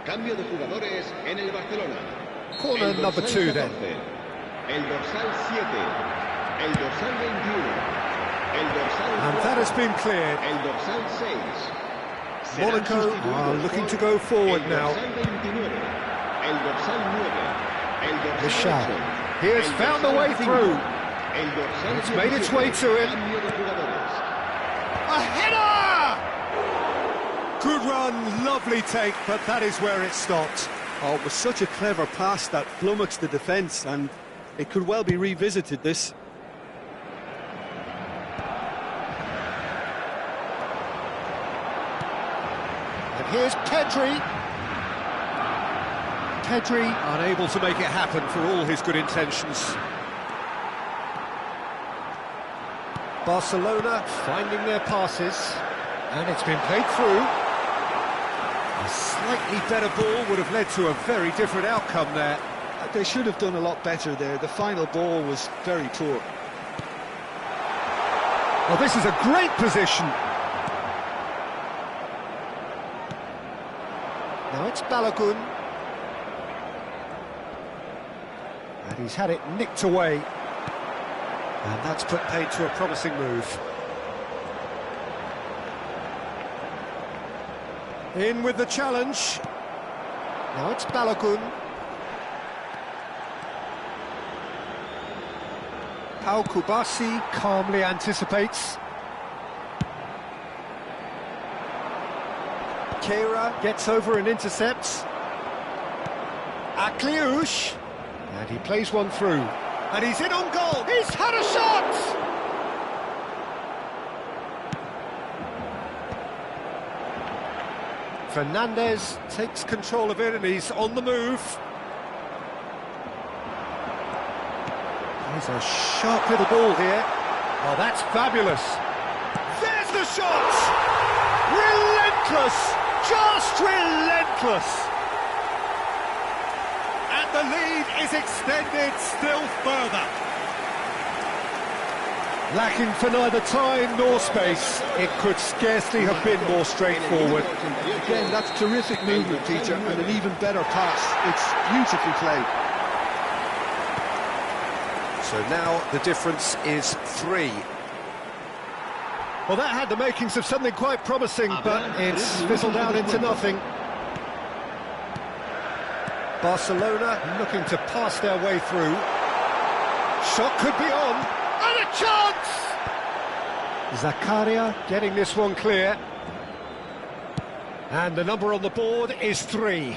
Cambio de jugadores en el Barcelona. Corner number 2 then. El dorsal 7. El dorsal 21. El dorsal 4. And that has been cleared. El dorsal 6. Monaco are looking to go forward now. El dorsal 9. El dorsal Michel. 8. He has found a way through. El dorsal It's made its way to him. Cambio de jugadores. A header! Good run, lovely take, but that is where it stopped. Oh, it was such a clever pass that flummoxed the defence, and it could well be revisited, this. And here's Pedri. Pedri unable to make it happen for all his good intentions. Barcelona finding their passes, and it's been played through. A slightly better ball would have led to a very different outcome there. They should have done a lot better there. The final ball was very poor. Well, this is a great position. Now it's Balogun. And he's had it nicked away. And that's put paid to a promising move. In with the challenge. Now it's Balogun. Pau Kubasi calmly anticipates. Keira gets over and intercepts. Akliouche. And he plays one through. And he's in on goal. He's had a shot! Fernandez takes control of it and he's on the move. There's a sharp little ball here. Oh, that's fabulous. There's the shot! Relentless! Just relentless! And the lead is extended still further. Lacking for neither time nor space, it could scarcely have been more straightforward. Again, that's terrific movement, Peter, and an even better pass. It's beautifully played. So now the difference is 3. Well, that had the makings of something quite promising, but it's fizzled out into nothing. Barcelona looking to pass their way through. Shot could be on. And a chance! Zakaria getting this one clear. And the number on the board is 3.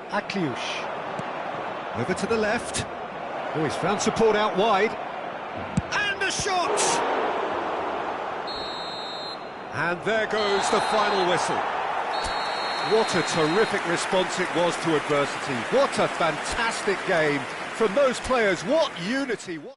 Akliush. Over to the left. Oh, he's found support out wide. And a shot! And there goes the final whistle. What a terrific response it was to adversity. What a fantastic game from those players. What unity. What